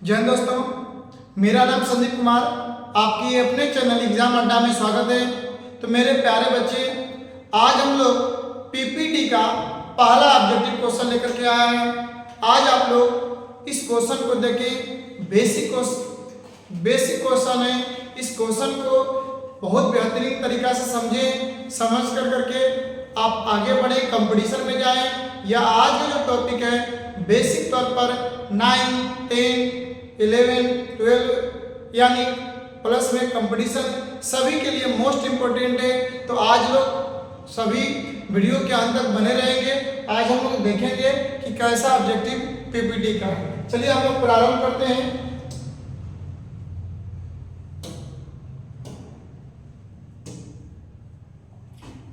जय हिंद दोस्तों, मेरा नाम संदीप कुमार। आपकी अपने चैनल एग्जाम अड्डा में स्वागत है। तो मेरे प्यारे बच्चे, आज हम लोग पीपीटी का पहला ऑब्जेक्टिव क्वेश्चन लेकर के आए हैं। आज आप लोग इस क्वेश्चन को देखें। बेसिक क्वेश्चन है। इस क्वेश्चन को बहुत बेहतरीन तरीका से समझें। समझ करके आप आगे बढ़े, कंपटीशन में जाएं। या आज का जो टॉपिक है बेसिक तौर पर 9, 10, 11, 12 यानी प्लस में कंपटीशन सभी के लिए मोस्ट इम्पोर्टेंट है। तो आज लोग सभी वीडियो के अंत तक बने रहेंगे। आज हम लोग देखेंगे कि कैसा ऑब्जेक्टिव पीपीटी का है। चलिए हम लोग प्रारंभ करते हैं।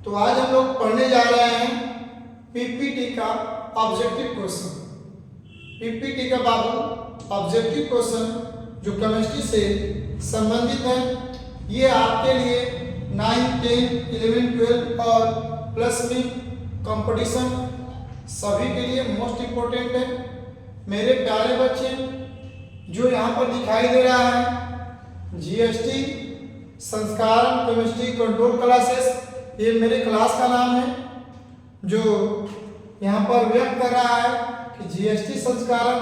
तो आज हम लोग पढ़ने जा रहे हैं पीपीटी का ऑब्जेक्टिव क्वेश्चन। पीपीटी का बाबू ऑब्जेक्टिव क्वेश्चन जो केमिस्ट्री से संबंधित है, ये आपके लिए 9, 10, 11, 12 और प्लस में कंपटीशन सभी के लिए मोस्ट इम्पोर्टेंट है। मेरे प्यारे बच्चे, जो यहाँ पर दिखाई दे रहा है जीएसटी संस्कार केमिस्ट्री कंट्रोल क्लासेस, ये मेरे क्लास का नाम है। जो यहाँ पर व्यक्त कर रहा है कि जीएसटी संस्करण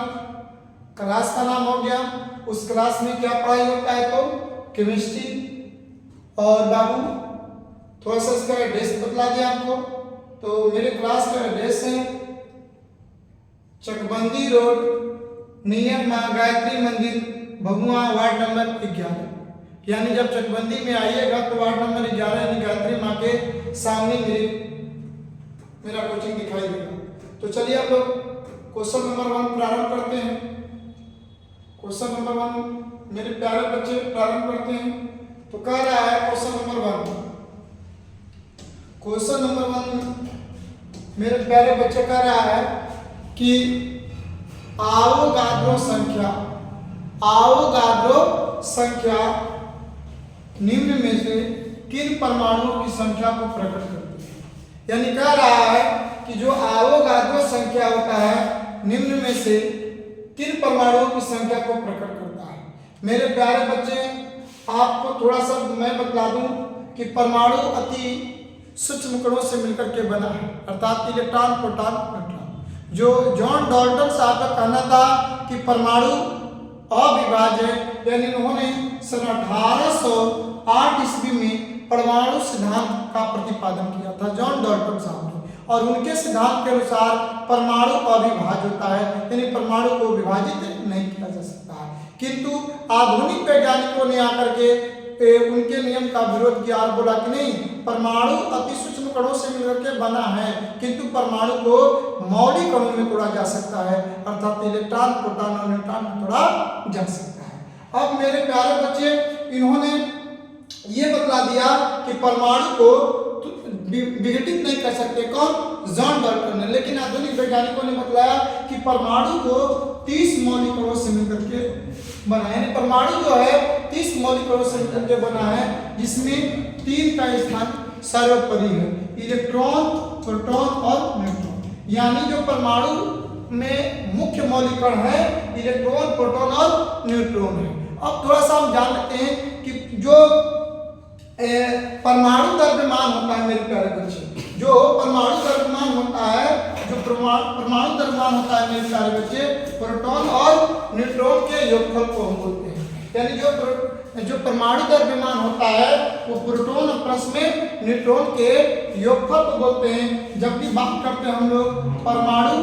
क्लास का नाम हो गया। उस क्लास में क्या पढ़ाई होता है? तो केमिस्ट्री। और बाबू थोड़ा सा इसका एड्रेस बतला दिया आपको। तो मेरे क्लास का एड्रेस है चकबंदी रोड, नियर मां गायत्री मंदिर, भगुआ, वार्ड नंबर 11। यानी जब चकबंदी में आइएगा तो वार्ड नंबर 11 यानी गायत्री माँ के सामने मेरा कोचिंग दिखाई देगा। तो चलिए आप लोग क्वेश्चन नंबर 1 प्रारंभ करते हैं। क्वेश्चन नंबर 1 मेरे प्यारे बच्चे प्रारंभ करते हैं। तो कह रहा है क्वेश्चन नंबर 1 मेरे प्यारे बच्चे कह रहा है कि आवोगाद्रो संख्या निम्न में से किन परमाणुओं की संख्या को प्रकट करती है। यानी कह रहा है कि जो आवोगाद्रो संख्या होता है, निम्न में से किन परमाणुओं की संख्या को प्रकट करता है। मेरे प्यारे बच्चे, आपको थोड़ा सा मैं बतला दूं कि परमाणु अति सूक्ष्म कणों से मिलकर के बना है, अर्थात इलेक्ट्रॉन, प्रोटॉन, न्यूट्रॉन। जो जॉन डाल्टन साहब का कहना था कि परमाणु अविभाज्य है, यानी उन्होंने सन 1808 ईस्वी में परमाणु सिद्धांत का प्रतिपादन किया था, जॉन डाल्टन साहब ने। और उनके सिद्धांत के अनुसार परमाणु अविभाज्य होता है, यानी परमाणु को विभाजित नहीं किया जा सकता है। किंतु आधुनिक वैज्ञानिकों ने आकर के उनके नियम का विरोध किया और बोला कि नहीं, परमाणु अति सूक्ष्म कणों से मिलकर के बना है, किंतु परमाणु को मौलिक कणों में तोड़ा जा सकता है, अर्थात इलेक्ट्रॉन, प्रोटॉन और न्यूट्रॉन में तोड़ा जा सकता है। अब मेरे प्यारे बच्चे, इन्होंने ये बतला दिया कि परमाणु को विघटित नहीं कर सकते। कौन? जॉन डाल्टन ने। लेकिन आधुनिक वैज्ञानिकों ने बतलाया कि परमाणु को 30 मौलिक कणों से मिलकर के बना है। परमाणु जो है 30 मौलिक कणों से मिलकर के बना है, जिसमें 3 का स्थान सर्वोपरि है, इलेक्ट्रॉन, प्रोटॉन और न्यूट्रॉन। यानी जो परमाणु में मुख्य मौलिक कण है इलेक्ट्रॉन, प्रोटॉन और न्यूट्रॉन है। अब थोड़ा सा हम जान लेते हैं कि जो परमाणु द्रव्यमान होता है, मेरे प्यारे बच्चे, जो परमाणु द्रव्यमान होता है, जो परमाणु द्रव्यमान होता है मेरे प्यारे बच्चे, प्रोटॉन और न्यूट्रॉन के योगफल को हम बोलते हैं। यानी जो परमाणु द्रव्यमान होता है वो प्रोटॉन प्लस में न्यूट्रॉन के योगफल को बोलते हैं। जब भी बात करते हैं हम लोग परमाणु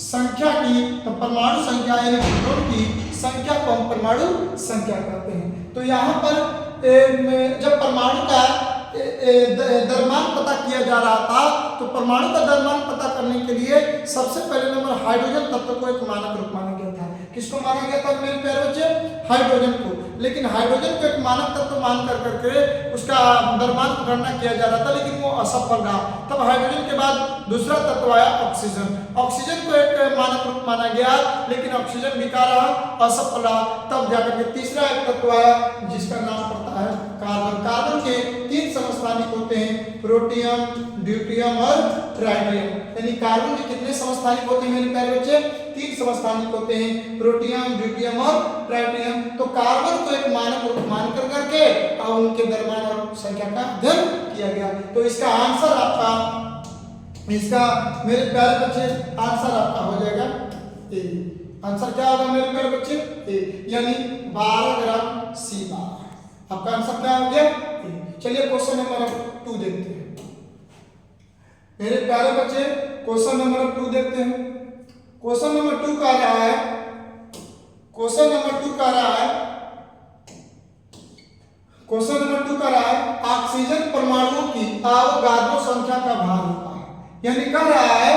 संख्या की, तो परमाणु संख्या यानी प्रोटॉन की संख्या को हम परमाणु संख्या कहते हैं। तो यहाँ पर जब परमाणु का द्रव्यमान पता किया जा रहा था, तो परमाणु का द्रव्यमान पता करने के लिए सबसे पहले नंबर हाइड्रोजन तत्व को एक मानक रूप माना गया था। किसको माना गया था मेरे प्यारे बच्चे? हाइड्रोजन को। लेकिन हाइड्रोजन को एक मानक तत्व मान करके उसका द्रव्यमान की गणना किया जा रहा था, लेकिन वो असफल रहा। तब हाइड्रोजन के बाद दूसरा तत्व आया ऑक्सीजन। ऑक्सीजन को एक मानक रूप माना गया, लेकिन ऑक्सीजन बिका रहा, असफल रहा। तब जाकर के तीसरा एक तत्व आया जिसका नाम पड़ता है कार्बन। कार्बन के 3 समस्थानिक समस्थानिक होते हैं? प्रोटियम, ड्यूटियम और ट्राइटियम। यानी कार्बन के कितने समस्थानिक होते हैं मेरे प्यारे बच्चे? 3 समस्थानिक होते हैं, प्रोटियम, ड्यूटियम और ट्राइटियम। तो कार्बन को एक मानक रूप मान करके और उनके द्रव्यमान और संख्या का अध्ययन किया गया। तो इसका आंसर आपका, इसका मेरे प्यारे बच्चे आंसर आपका हो जाएगा ए। आंसर क्या होगा मेरे प्यारे बच्चे? ए, यानी 12 ग्राम C12। आपका आंसर क्या हो गया? ए। चलिए क्वेश्चन नंबर 2 देखते हैं मेरे प्यारे बच्चे। क्वेश्चन नंबर 2 देखते हैं। क्वेश्चन नंबर 2 कह रहा है, क्वेश्चन नंबर 2 कह रहा है, क्वेश्चन नंबर 2 कह रहा है ऑक्सीजन परमाणुओं की अवोगाद्रो संख्या का भार होता है। यानी कह रहा है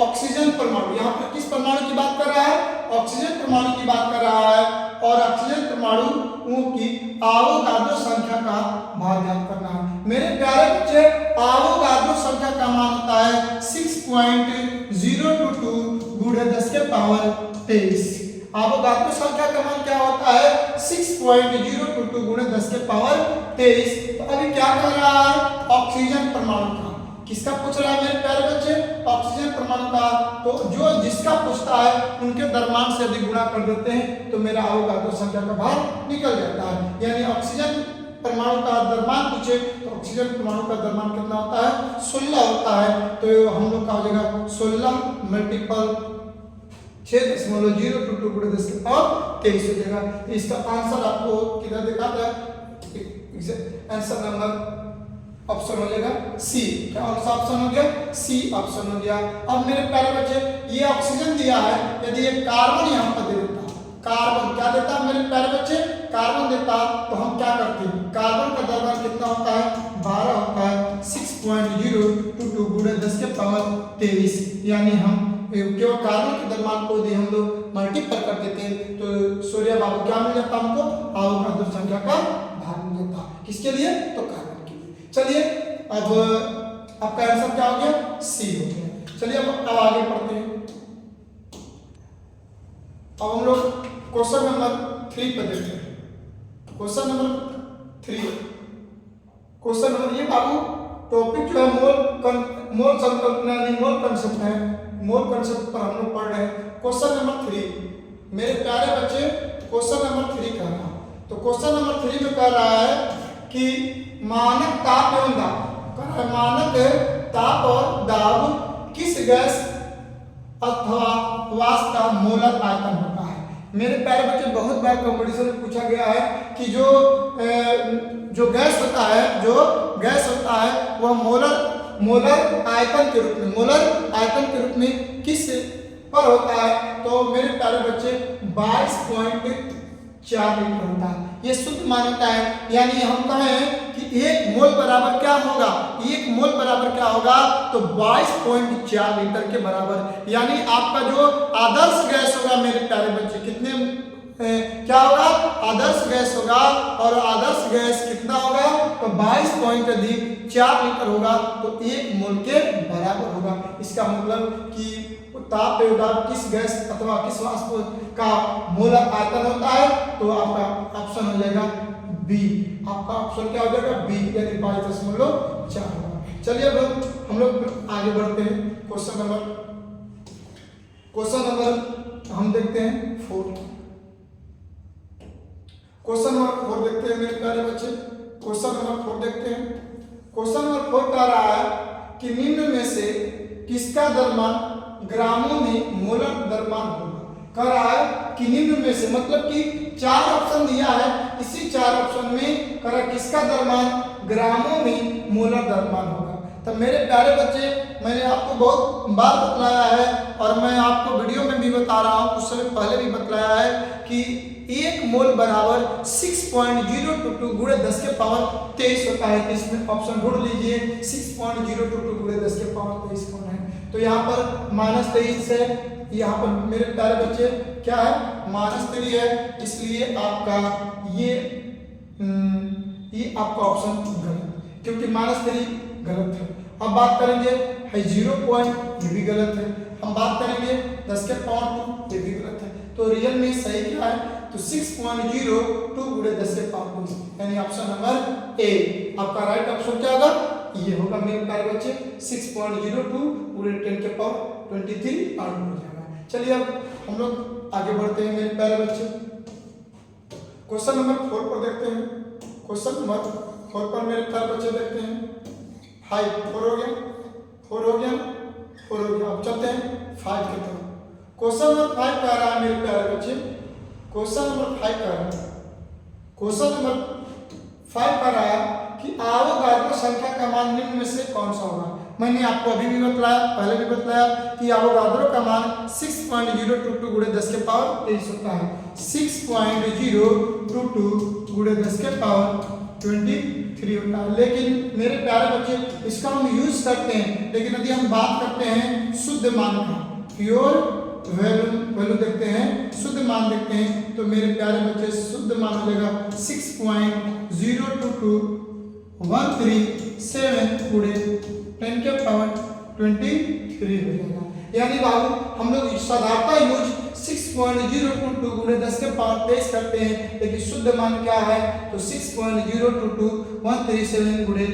ऑक्सीजन परमाणु, यहाँ पर किस परमाणु की बात कर रहा है? ऑक्सीजन परमाणु की बात कर रहा है। और ऑक्सीजन परमाणुओं की अवोगाद्रो संख्या का भार ज्ञात करना है। मेरे प्यारे बच्चे अवोगाद्रो संख्या का मान होता है 6.022 गुणे 10 के पावर 23। अवोगाद्रो संख्या का मान क्या होता है? 6.022 गुणे 10 के पावर 23। तो अभी क्या कर रहा है? ऑक्सीजन परमाणु का। किसका पूछ रहा है मेरे प्यारे बच्चे? ऑक्सीजन परमाणु का। तो जो जिसका पूछता है उनके द्रव्यमान से यदि गुणा कर देते हैं तो मेरा अवोगाद्रो संख्या का भार निकल जाता है। यानी ऑक्सीजन परमाणु का द्रव्यमान पूछे तो ऑक्सीजन परमाणु का द्रव्यमान कितना होता है? 16 होता है। तो हम लोग का हो जाएगा 16 मल्टीपल 6.022 गुणे 10 के पावर 23 हो जाएगा। तो इसका आंसर आपको किधर दिखाता है? आंसर नंबर ऑप्शन हो जाएगा सी। क्या ऑप्शन हो गया? सी ऑप्शन हो गया। अब मेरे प्यारे बच्चे ये ऑक्सीजन दिया है, यदि ये कार्बन यहाँ पर दे देता, कार्बन क्या देता है मेरे प्यारे बच्चे? कार्बन देता, तो हम क्या करते हैं? कार्बन का द्रव्यमान कितना होता है? 12 होता है। 6.022 गुणे 10 के पावर 23। यानी हम केवल कार्बन के द्रव्यमान को यदि हम लोग मल्टीपल कर देते हैं तो सूर्य बाबू क्या मिल जाता हमको? अवोगाद्रो संख्या का भार मिल जाता। किसके लिए? तो कार्बन। चलिए अब आपका आंसर क्या हो गया? सी हो गया। चलिए अब आगे पढ़ते हैं। अब हम लोग क्वेश्चन नंबर 3 पर देखते हैं। क्वेश्चन नंबर 3, क्वेश्चन नंबर ये बाबू टॉपिक जो है मोल संकल्पना नहीं मोल कंसेप्ट है। मोल कंसेप्ट पर हम लोग पढ़ रहे हैं। क्वेश्चन नंबर 3 मेरे प्यारे बच्चे, क्वेश्चन नंबर 3 कह रहा है। तो क्वेश्चन नंबर 3 में कह रहा है कि मानक ताप एवं दाब, मानक ताप और दाब किस गैस अथवा वाष्प का मोलर आयतन होता है? मेरे प्यारे बच्चे बहुत बार कंपटीशन में पूछा गया है कि जो गैस होता है, जो गैस होता है वह मोलर आयतन के रूप में, मोलर आयतन के रूप में किस पर होता है? तो मेरे प्यारे बच्चे 22.4 लीटर होता है। ये शुद्ध मान्यता है। यानी हम कहें कि 1 मोल बराबर क्या होगा? 1 मोल बराबर क्या होगा? तो 22.4 लीटर के बराबर। यानी आपका जो आदर्श गैस होगा मेरे प्यारे बच्चे, कितने क्या होगा? आदर्श गैस होगा। और आदर्श गैस कितना होगा? तो 22.4 लीटर होगा। तो 1 मोल के बराबर होगा। इसका मतलब कि ताप एवं दाब किस गैस अथवा किस वाष्प का मोलर आयतन होता है? तो आपका ऑप्शन हो जाएगा बी। आपका ऑप्शन क्या हो जाएगा? बी, यानी 22.4 होगा। चलिए अब हम लोग आगे बढ़ते हैं। क्वेश्चन नंबर हम देखते हैं 4। क्वेश्चन नंबर 4 देखते हैं मेरे प्यारे बच्चे। क्वेश्चन नंबर 4 देखते हैं। क्वेश्चन नंबर 4 कह रहा है कि निम्न में से किसका द्रव्यमान ग्रामों में मोलर द्रव्यमान होगा? कह रहा है कि निम्न में से, मतलब कि 4 ऑप्शन दिया है। इसी 4 ऑप्शन में कह रहा किसका द्रव्यमान ग्रामों में मोलर द्रव्यमान होगा। तो मेरे प्यारे बच्चे, मैंने आपको बहुत बार बतलाया है और मैं आपको वीडियो में भी बता रहा हूँ, कुछ समय पहले भी बतलाया है कि 1 मोल बराबर 6.022 गुणे 10 के पावर 23 होता है। तो इसमें ऑप्शन ढूंढ लीजिए 6.022 गुणे 10 के पावर 23 कौन है? तो यहाँ पर -23 है। यहाँ पर मेरे प्यारे बच्चे क्या है? -3 है। इसलिए आपका ये आपका ऑप्शन गलत, क्योंकि -3 गलत है। अब बात करेंगे है 0 पॉइंट, ये भी गलत है। हम बात करेंगे 10 के पावर 2, ये भी गलत है। तो रियल में सही क्या है? तो 6.02 गुणे 10 के पावर 23, यानी ऑप्शन नंबर ए आपका राइट ऑप्शन क्या होगा, ये होगा मेरे प्यारे बच्चे। 6.02 गुणे 10 के पावर 23 आउट हो जाएगा। चलिए अब हम लोग आगे बढ़ते हैं मेरे प्यारे बच्चे, क्वेश्चन नंबर 4 पर देखते हैं। क्वेश्चन नंबर 4 पर मेरे प्यारे बच्चे देखते हैं 5 4 हो गया, 4 हो गया, 4 हो गया। अब चलते हैं 5 की तरफ। क्वेश्चन नंबर 5 कह रहा है मेरे प्यारे बच्चे, क्वेश्चन नंबर 5 कह रहा है, क्वेश्चन नंबर 5 कह रहा है कि अवोगाद्रो संख्या का मान निम्न में से कौन सा होगा। मैंने आपको अभी भी बतलाया, पहले भी बतलाया कि अवोगाद्रो का मान 6.022 गुणे 10 के पावर 23 होता है। 6.022 गुणे 10 के पावर 23 होता है। लेकिन मेरे प्यारे बच्चे इसका हम यूज करते हैं, लेकिन यदि हम बात करते हैं शुद्ध मान का, प्योर वैल्यू देखते हैं, शुद्ध मान देखते हैं, तो मेरे प्यारे बच्चे शुद्ध मान हो जाएगा 6.02213 गुणे 10 के पावर 23 हो जाएगा। यानी बाबू हम लोग साधारणतः यूज 6.022 गुणे 10 के पावर 23 करते हैं, लेकिन शुद्ध मान क्या है, तो 6.022137 गुणे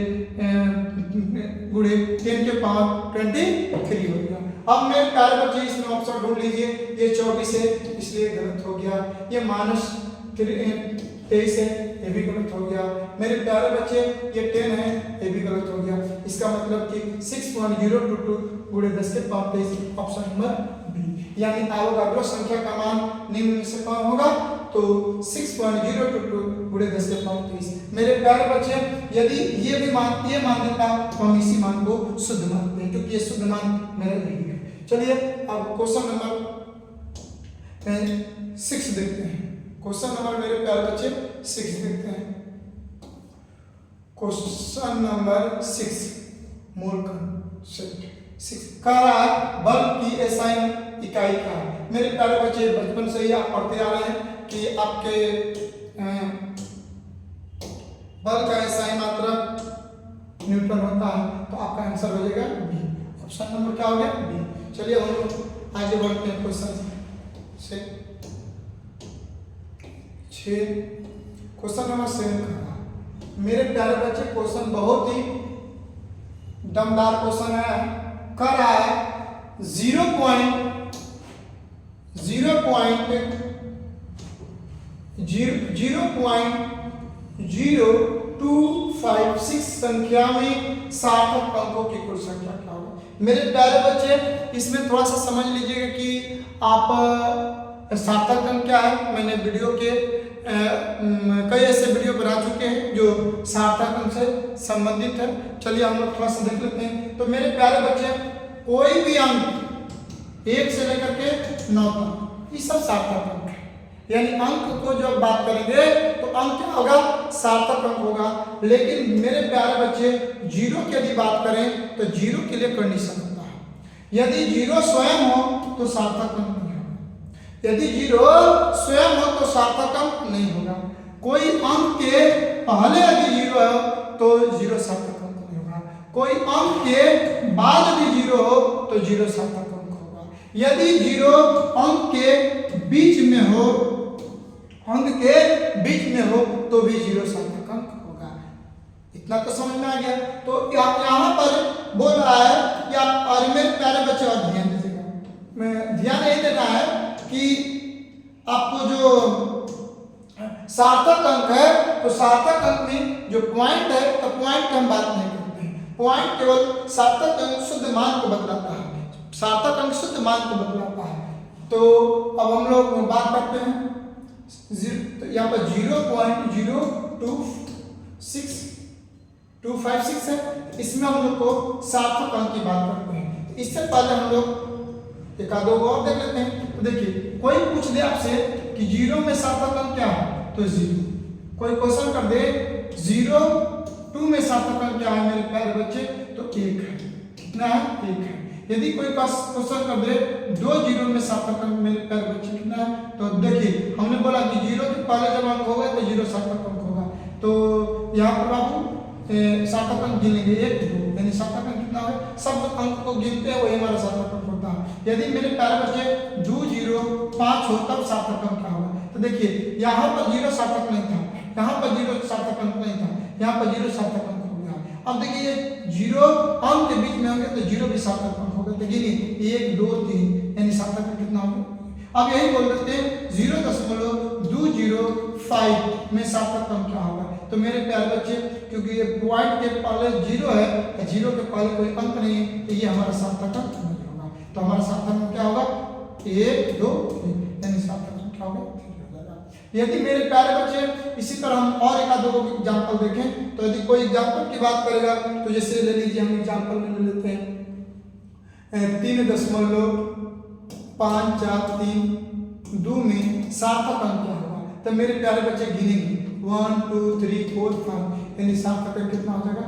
10 के पावर 23 हो गया। अब मेरे प्यारे बच्चे इसमें ऑप्शन ढूंढ लीजिए, ये 24 है इसलिए गलत हो गया, ये -23 है ये भी गलत हो गया। मेरे प्यारे बच्चे ये 10 है ये भी गलत हो गया। इसका मतलब कि 6.022 गुणे 10 के पावर 23 ऑप्शन नंबर बी, यानी अवोगाद्रो संख्या का मान निम्न में से कौन होगा, तो 6.022 गुणे 10 के पावर 23। मेरे प्यारे बच्चे यदि ये भी मान ये मान देता तो हम इसी मान को शुद्ध मानते हैं, क्योंकि ये शुद्ध मान मेरा नहीं है। चलिए अब क्वेश्चन नंबर 6 देखते हैं। क्वेश्चन नंबर मेरे प्यारे बच्चे 6 देखते हैं। क्वेश्चन नंबर 6 मोल कंसेप्ट 6 कह रहा है बल की एसआई इकाई क्या है। मेरे प्यारे बच्चे बचपन से ही आप पढ़ते आ रहे हैं कि आपके बल का एसआई मात्रक न्यूटन होता है, तो आपका आंसर हो जाएगा बी, ऑप्शन नंबर क्या हो गया बी। चलिए हम लोग आगे बढ़ते हैं क्वेश्चन से 6। क्वेश्चन नंबर 7 का मेरे प्यारे बच्चे क्वेश्चन बहुत ही दमदार क्वेश्चन है। कर रहा है 0.0256 संख्या में सार्थक अंकों की कुल संख्या क्या होगी। मेरे प्यारे बच्चे इसमें थोड़ा सा समझ लीजिएगा कि आप सार्थक अंक क्या है। मैंने वीडियो के कई ऐसे वीडियो बना चुके हैं जो सार्थक अंक से संबंधित है। चलिए हम लोग थोड़ा सा देख लेते हैं। तो मेरे प्यारे बच्चे कोई भी अंक 1 से लेकर के 9 तक ये सब सार्थक अंक है। यानी अंक को जब बात करेंगे तो अंक क्या होगा, सार्थक अंक होगा। लेकिन मेरे प्यारे बच्चे जीरो की यदि बात करें तो जीरो के लिए कंडीशन होता है। यदि जीरो स्वयं हो तो सार्थक अंक नहीं होगा, यदि जीरो स्वयं हो तो सार्थक अंक नहीं होगा। कोई अंक के पहले यदि जीरो हो तो जीरो सार्थक अंक नहीं होगा, कोई अंक के बाद यदि जीरो हो तो जीरो सार्थक अंक होगा। यदि जीरो अंक के बीच में हो, अंक के बीच में हो तो भी जीरो सार्थक अंक होगा। इतना तो समझ में आ गया। तो यहाँ पर बोल रहा है कि आप, और मेरे प्यारे बच्चे और ध्यान दीजिएगा, मैं ध्यान यही देना है कि आपको जो सार्थक अंक है तो सार्थक अंक में जो पॉइंट है तो पॉइंट की हम बात नहीं करते हैं। पॉइंट केवल सार्थक अंक शुद्ध मान को बतलाता है, सार्थक अंक शुद्ध मान को बतलाता है। तो अब हम लोग बात करते हैं तो यहाँ पर 0.026 है, इसमें हम लोग को सार्थक अंक की बात करते हैं। तो इससे पहले हम लोग एक आधो और देख लेते हैं। तो देखिए कोई पूछ दे आपसे कि जीरो में सार्थक अंक क्या है तो जीरो, कोई क्वेश्चन कर दे 0.2 में सार्थक अंक क्या है मेरे प्यारे बच्चे तो 1 है। कितना है 1 है। यदि कोई क्वेश्चन कर दे 2 जीरो में सार्थक अंक मेरे प्यारे बच्चे कितना है तो देखिए हमने बोला कि जीरो के पहले जब अंक होगा तो जीरो सार्थक अंक होगा। तो यहाँ पर बाबू सार्थक अंक गिनेंगे 1 2, यानी सार्थक अंक कितना है, सब अंक को गिनते हैं वही हमारा सार्थक अंक होता है। यदि मेरे प्यारे बच्चे 2 0 5 हो तब सार्थक अंक क्या होगा। तो देखिए यहाँ पर 0 सार्थक नहीं था, यहाँ पर 0 सार्थक अंक नहीं था, यहाँ पर 0 सार्थक अंक हो गया। अब देखिए ये 0 अंक के बीच में होंगे तो 0 भी सार्थक अंक होगा। तो गिनिए 1 2 3 यानी सार्थक अंक कितना होगा। अब यही बोल देते हैं 0.205 में सार्थक अंक क्या होगा। तो मेरे प्यारे बच्चे क्योंकि ये पॉइंट के पहले 0 है, 0 के पहले कोई अंक नहीं है, तो ये हमारा सार्थक अंक नहीं होगा। तो हमारा सार्थक अंक क्या होगा 1 2 3 यानी सार्थक अंक क्या होगा 3 हो जाएगा। यदि मेरे प्यारे बच्चे इसी तरह हम और एक आधो एग्जाम्पल देखें, तो यदि कोई एग्जाम्पल की बात करेगा तो जैसे ले लीजिए हम एग्जाम्पल में ले लेते हैं 3.543 में सार्थक अंक क्या होगा। तो मेरे प्यारे बच्चे गिनेंगे 1 2 3 4 5 यानी सार्थक अंक कितना हो जाएगा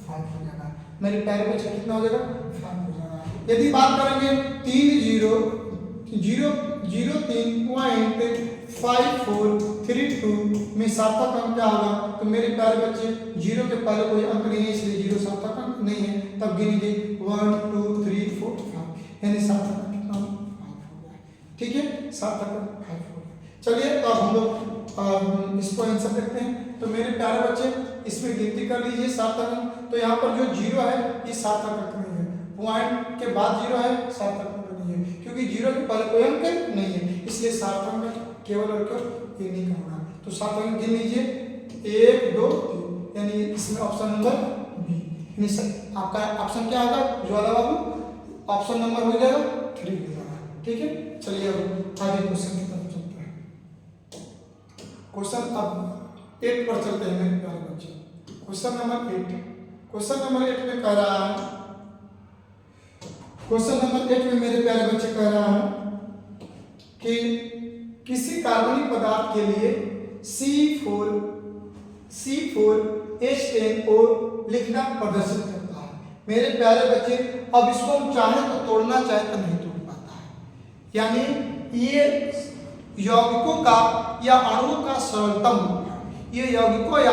5 हो जाएगा। मेरे प्यारे बच्चे कितना हो जाएगा 5 हो जाएगा। यदि बात करेंगे 3.5432 में सार्थक अंक क्या होगा। तो मेरे प्यारे बच्चे 0 के पहले कोई अंक नहीं है, इसलिए 0 सार्थक अंक नहीं है। तब गिनेंगे 1 2 3 4 5 यानी सार्थक अंक कितना होगा 5 हो गया। ठीक है, सार्थक अंक 5 हो गया। चलिए तो अब हम लोग इसको आंसर देखते हैं। तो मेरे प्यारे बच्चे इसमें गिनती कर लीजिए सार्थक अंक। तो यहाँ पर जो 0 है ये सार्थक अंक नहीं है, पॉइंट के बाद 0 है सार्थक अंक नहीं है, क्योंकि 0 के पहले कोई अंक नहीं है, इसलिए सार्थक अंक केवल और केवल ये नहीं होगा। तो सार्थक अंक गिन लीजिए 1 2 3 यानी इसमें ऑप्शन नंबर बी यानी आपका ऑप्शन क्या होगा ज्वाला बाबू, ऑप्शन नंबर हो जाएगा 3 हो जाएगा। ठीक है, चलिए अब आगे क्वेश्चन की तरफ चलते हैं। क्वेश्चन अब 8 पर चलते हैं मेरे प्यारे बच्चे। क्वेश्चन नंबर 8, क्वेश्चन नंबर 8 में कह रहा है, क्वेश्चन नंबर 8 में मेरे प्यारे बच्चे कह रहा है कि किसी कार्बनिक पदार्थ के लिए C4H10O लिखना प्रदर्शित करता है। मेरे प्यारे बच्चे अब इसको हम चाहे तो तोड़ना चाहे तो नहीं तोड़ पाता है, यानी ये यौगिकों का या अणुओं का सरलतम रूप है। ये यौगिकों या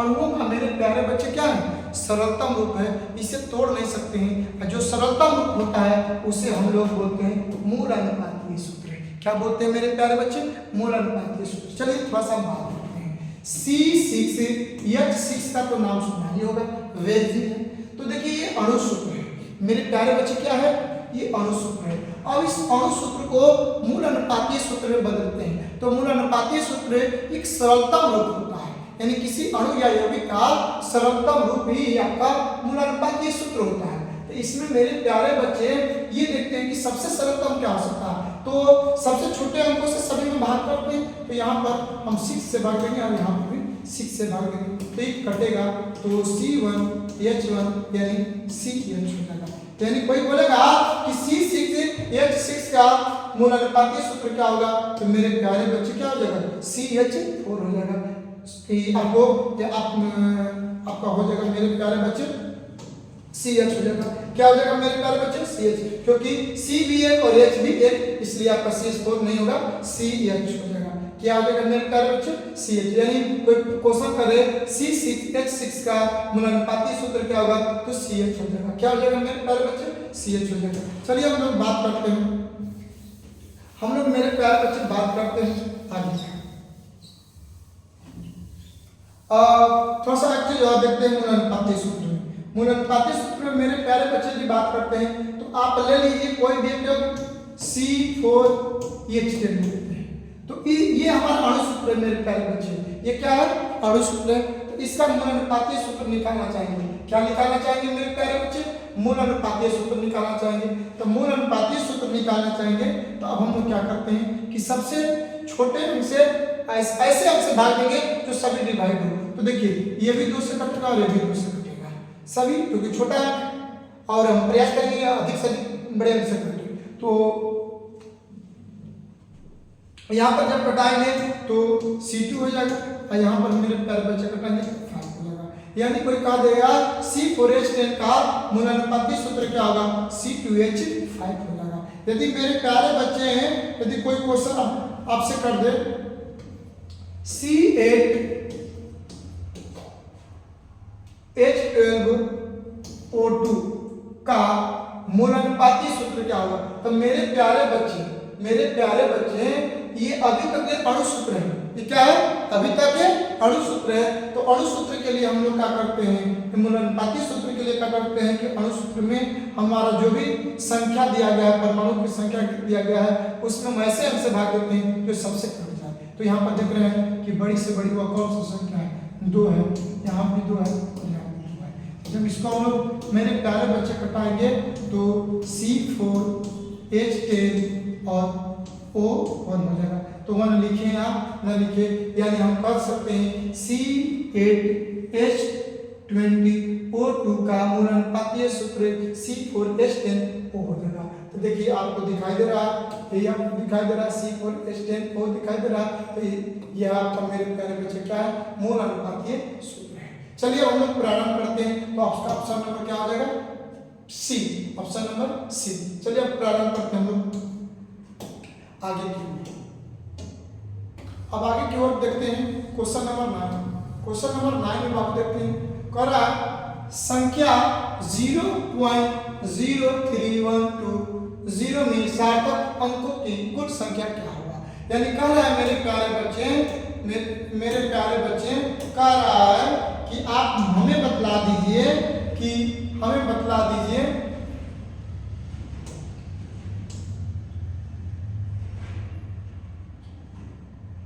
अणुओं का मेरे प्यारे बच्चे क्या है सरलतम रूप है, इसे तोड़ नहीं सकते हैं। जो सरलतम रूप होता है उसे हम लोग बोलते हैं मूल अनुपातीय सूत्र। क्या बोलते हैं मेरे प्यारे बच्चे मूल अनुपातीय सूत्र। चलिए थोड़ा सा बात करते हैं। C6H6 का तो नाम सुना ही होगा, वेजिन है। तो देखिए ये अणु सूत्र है मेरे प्यारे बच्चे, क्या है ये अणु सूत्र है। अब इस अणु सूत्र को मूल अनुपातीय सूत्र में बदलते हैं। तो मूल अनुपातीय सूत्र एक सरलतम रूप होता है, यानी किसी अणु या यौगिक का सरलतम रूप ही आपका मूल अनुपातीय सूत्र होता है। तो इसमें मेरे प्यारे बच्चे ये देखते हैं कि सबसे सरलतम क्या हो सकता है। तो सबसे छोटे अंकों से सभी में भाग करते हैं। तो यहाँ पर हम 6 से भाग देंगे और यहाँ पर भी 6 से भाग देंगे, तो ये कटेगा तो C1H1 यानी CH हो जाएगा। यानी कोई बोलेगा कि C6H6 का मूल अनुपातीय सूत्र क्या होगा, तो मेरे प्यारे बच्चे क्या हो जाएगा CH4 हो जाएगा। आपका हो जाएगा मेरे प्यारे बच्चे CH हो जाएगा। क्या हो जाएगा मेरे प्यारे बच्चे CH, क्योंकि C भी एक और H भी एक, इसलिए आपका CH4 नहीं होगा CH हो जाएगा। क्या हो जाएगा मेरे प्यारे बच्चे CH। यानी कोई क्वेश्चन करे C6H6 का मूल अनुपातीय सूत्र क्या होगा, तो CH हो जाएगा। क्या हो जाएगा मेरे प्यारे बच्चे CH हो जाएगा। चलिए हम लोग बात करते हैं, हम लोग मेरे प्यारे बच्चे बात करते हैं आगे। थोड़ा सा एक चीज और देखते हैं मूल अनुपातीय सूत्र में। मूल अनुपातीय सूत्र में मेरे प्यारे बच्चे की बात करते हैं, तो आप ले लीजिए कोई भी एक C4H10 लेते हैं। तो ये हमारा अणु सूत्र है मेरे प्यारे बच्चे, ये क्या है अणु सूत्र है। तो इसका मूल अनुपातीय सूत्र निकालना चाहेंगे। क्या निकालना चाहेंगे मेरे प्यारे बच्चे, मूल अनुपातीय सूत्र निकालना चाहेंगे। तो मूल अनुपातीय सूत्र निकालना चाहेंगे तो अब हम लोग क्या करते हैं कि सबसे छोटे अंक से ऐसे अंक से भाग देंगे जो सभी डिवाइड हो। तो देखिए ये भी 2 से कटेगा और ये भी 2 से कटेगा, सभी क्योंकि छोटा अंक, और हम प्रयास करेंगे अधिक से अधिक बड़े अंक से कटे। तो यहाँ पर जब कटाएंगे तो C2 हो जाएगा और यहाँ पर मेरे प्यारे बच्चे कटाएंगे 5 हो जाएगा। यानी कोई कहा देगा C4H10 का मूल अनुपातीय सूत्र क्या होगा, C2H5 हो जाएगा। यदि मेरे प्यारे बच्चे हैं, यदि कोई क्वेश्चन आपसे कर दे C8H12O2 का मूल अनुपातीय सूत्र क्या होगा, तो मेरे प्यारे बच्चे ये अभी तक ये अणु सूत्र है। ये क्या है? अभी तक ये अणु सूत्र है। तो अणु सूत्र के लिए हम लोग क्या करते हैं? मूलानुपाती सूत्र के लिए क्या करते हैं कि अणु सूत्र में हमारा जो भी संख्या दिया गया है, परमाणु की संख्या दिया गया है, उसमें हम ऐसे अंश से भाग देते हैं जो सबसे कम जाए। तो यहाँ पर देख रहे हैं कि बड़ी से बड़ी वह कौन सी संख्या है? 2 है, यहाँ भी 2 है, यहाँ भी 2 है। जब इसको हम लोग मेरे प्यारे बच्चे कटाएंगे तो C4H10 और O1 हो जाएगा। तो 1 लिखे आप न लिखे, यानी हम कर सकते हैं C8H20O2 का मूलानुपातीय सूत्र C4H10O हो जाएगा। तो देखिए आपको दिखाई दे रहा है, ये आपको दिखाई दे रहा है C4H10O दिखाई दे रहा है। तो यह आपका मेरे प्यारे बच्चे क्या है? मूलानुपातीय सूत्र है। चलिए हम लोग प्रारंभ करते हैं। तो आपका ऑप्शन नंबर क्या हो जाएगा? सी, ऑप्शन नंबर सी। चलिए अब प्रारंभ करते हैं हम लोग आगे की ओर। अब आगे की ओर देखते हैं क्वेश्चन नंबर 9। क्वेश्चन नंबर 9 में आप देखते हैं कह रहा है संख्या 0.03120 में सार्थक अंकों की कुल संख्या क्या होगा? यानी कह रहा है मेरे प्यारे बच्चे कह रहा है कि आप हमें बतला दीजिए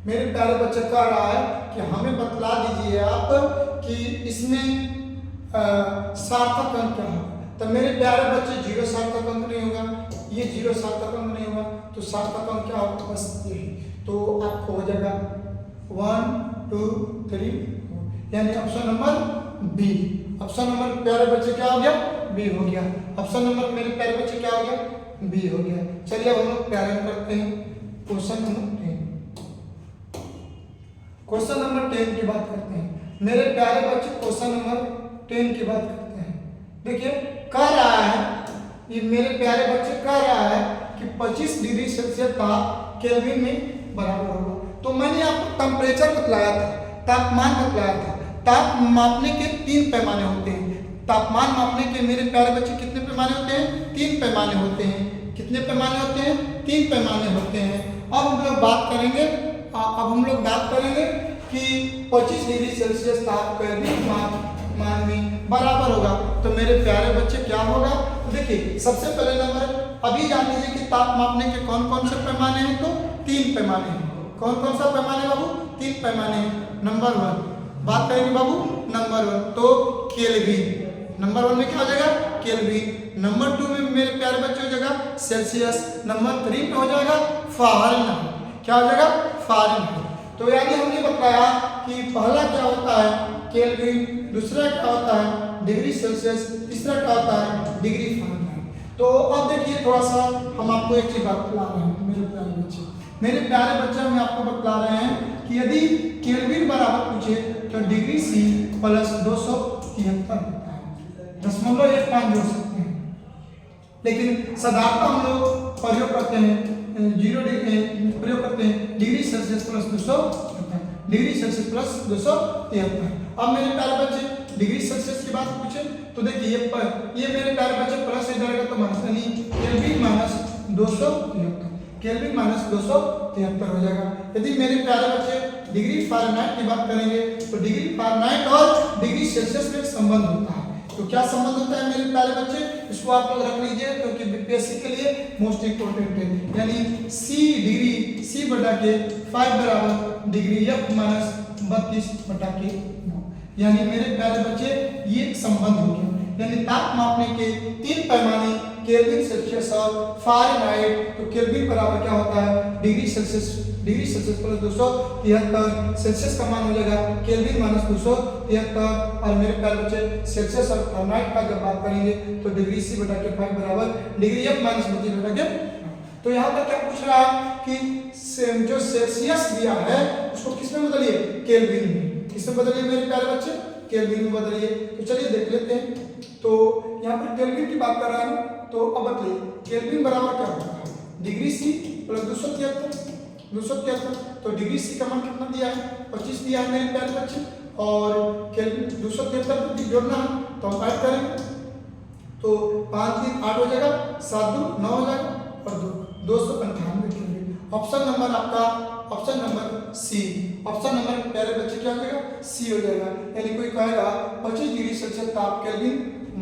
मेरे प्यारे बच्चे कह रहा है कि हमें बतला दीजिए आप कि इसमें सार्थक अंक क्या है। तो मेरे प्यारे बच्चे 0 सार्थक अंक नहीं होगा, ये 0 सार्थक अंक नहीं होगा, तो सार्थक अंक क्या होगा? बस यही। तो आपको हो जाएगा 1 2 3 4, यानी option number B. Option number प्यारे बच्चे क्या हो गया? बी हो गया। ऑप्शन नंबर मेरे प्यारे बच्चे क्या हो गया? बी हो गया। चलिए अब हम लोग प्रारंभ करते हैं क्वेश्चन नंबर 10। क्वेश्चन नंबर 10 की बात करते हैं मेरे प्यारे बच्चे। क्वेश्चन नंबर 10 की बात करते हैं। देखिए कह रहा है, ये मेरे प्यारे बच्चे कह रहा है कि 25 डिग्री सेल्सियस ताप केल्विन में बराबर होगा। तो मैंने आपको टेम्परेचर बतलाया था, तापमान बतलाया था। ताप मापने के 3 पैमाने होते हैं। तापमान मापने के मेरे प्यारे बच्चे कितने पैमाने होते हैं? 3 पैमाने होते हैं। कितने पैमाने होते हैं? 3 पैमाने होते हैं। अब हम लोग बात करेंगे कि 25 डिग्री सेल्सियस ताप केल्विन मान में बराबर होगा। तो मेरे प्यारे बच्चे क्या होगा? तो देखिए सबसे पहले नंबर अभी जान लीजिए कि ताप मापने के कौन कौन से पैमाने हैं। तो 3 पैमाने हैं। कौन कौन सा पैमाने बाबू? 3 पैमाने हैं। नंबर 1 बात करेंगे बाबू, नंबर 1 तो केल्विन। नंबर 1 में क्या हो जाएगा? केल्विन। नंबर 2 में मेरे प्यारे बच्चे हो जाएगा सेल्सियस। नंबर 3 में हो जाएगा फ़ारेनहाइट। क्या हो जाएगा? फ़ारेनहाइट। तो यानी हमने बताया कि पहला क्या होता है? केल्विन, दूसरा क्या होता है? डिग्री सेल्सियस, तीसरा क्या होता है? Degree Fahrenheit. तो अब देखिए थोड़ा सा हम आपको एक चीज बतला रहे हैं मेरे प्यारे बच्चे। मेरे प्यारे बच्चे हम आपको बतला रहे हैं कि यदि केल्विन बराबर पूछे तो डिग्री सी प्लस 273 होता है। 0.15 जोड़ सकते हैं, लेकिन साधारणतः हम लोग प्रयोग करते हैं degree Celsius plus 273, degree Celsius plus 273। अब मेरे प्यारे बच्चे डिग्री सेल्सियस की बात पूछे तो देखिए ये मेरे प्यारे बच्चे प्लस हो जाएगा तो माइनस, यानी केल्विन माइनस 273, केल्विन माइनस 273 हो जाएगा। यदि मेरे प्यारे बच्चे डिग्री फ़ारेनहाइट की बात करेंगे तो डिग्री फ़ारेनहाइट और डिग्री सेल्सियस में एक संबंध होता है। तो क्या संबंध होता है मेरे प्यारे बच्चे? इसको आप लोग रख लीजिए क्योंकि बीपीएससी के लिए मोस्ट इंपोर्टेंट है। यानी C बटा के 5 बराबर डिग्री F माइनस 32 बटा के 9। यानी मेरे प्यारे बच्चे ये एक संबंध हो गया। यानी ताप मापने के 3 पैमाने केल्विन, सेल्सियस और फ़ारेनहाइट। तो केल्विन बराबर क्या होता है? डिग्री सेल्सियस प्लस 273, सेल्सियस का मान हो जाएगा केल्विन माइनस 273। और मेरे प्यारे बच्चे सेल्सियस और फ़ारेनहाइट का जब बात करेंगे तो डिग्री C बटा के 5 बराबर डिग्री F माइनस 32 बटा के। तो यहाँ पर क्या पूछ रहा है कि जो सेल्सियस दिया है उसको किस में बदलिए? केल्विन में। किस में बदलिए मेरे प्यारे बच्चे? केल्विन में बदलिए। तो चलिए देख लेते हैं। तो यहाँ पर केल्विन की बात कर रहा है तो अब बताइए केल्विन बराबर क्या होता है? Degree C plus 273। तो डिग्री C का मान कितना दिया है? 25 दिया है मेरे प्यारे बच्चे। और केल्विन 273 को जोड़ना है तो हम ऐड करेंगे तो 5 3 8 हो जाएगा, 7 2 9 हो जाएगा और 298 केल्विन। ऑप्शन नंबर आपका option number C. Option number प्यारे बच्चे क्या हो जाएगा? सी हो जाएगा। यानी कोई कहेगा 25 डिग्री सेल्सियस ताप केल्विन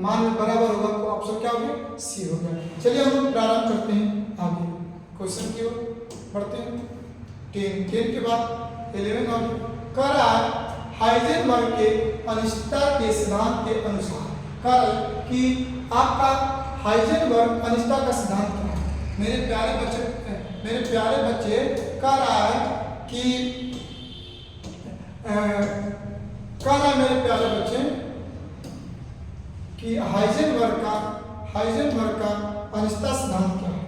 मान में बराबर होगा तो ऑप्शन क्या हो गया? सी हो गया। चलिए हम लोग प्रारंभ करते हैं आगे क्वेश्चन की ओर बढ़ते हैं। 10 के बाद 11 और कह रहा है हाइजेनबर्ग के अनिश्चितता के सिद्धांत के अनुसार कह रहा है कि आपका हाइजेनबर्ग अनिश्चितता का सिद्धांत क्या है? मेरे प्यारे बच्चे कह रहा है कि कह रहा है मेरे प्यारे बच्चे कि हाइजेनबर्ग का अनिश्चितता सिद्धांत क्या है?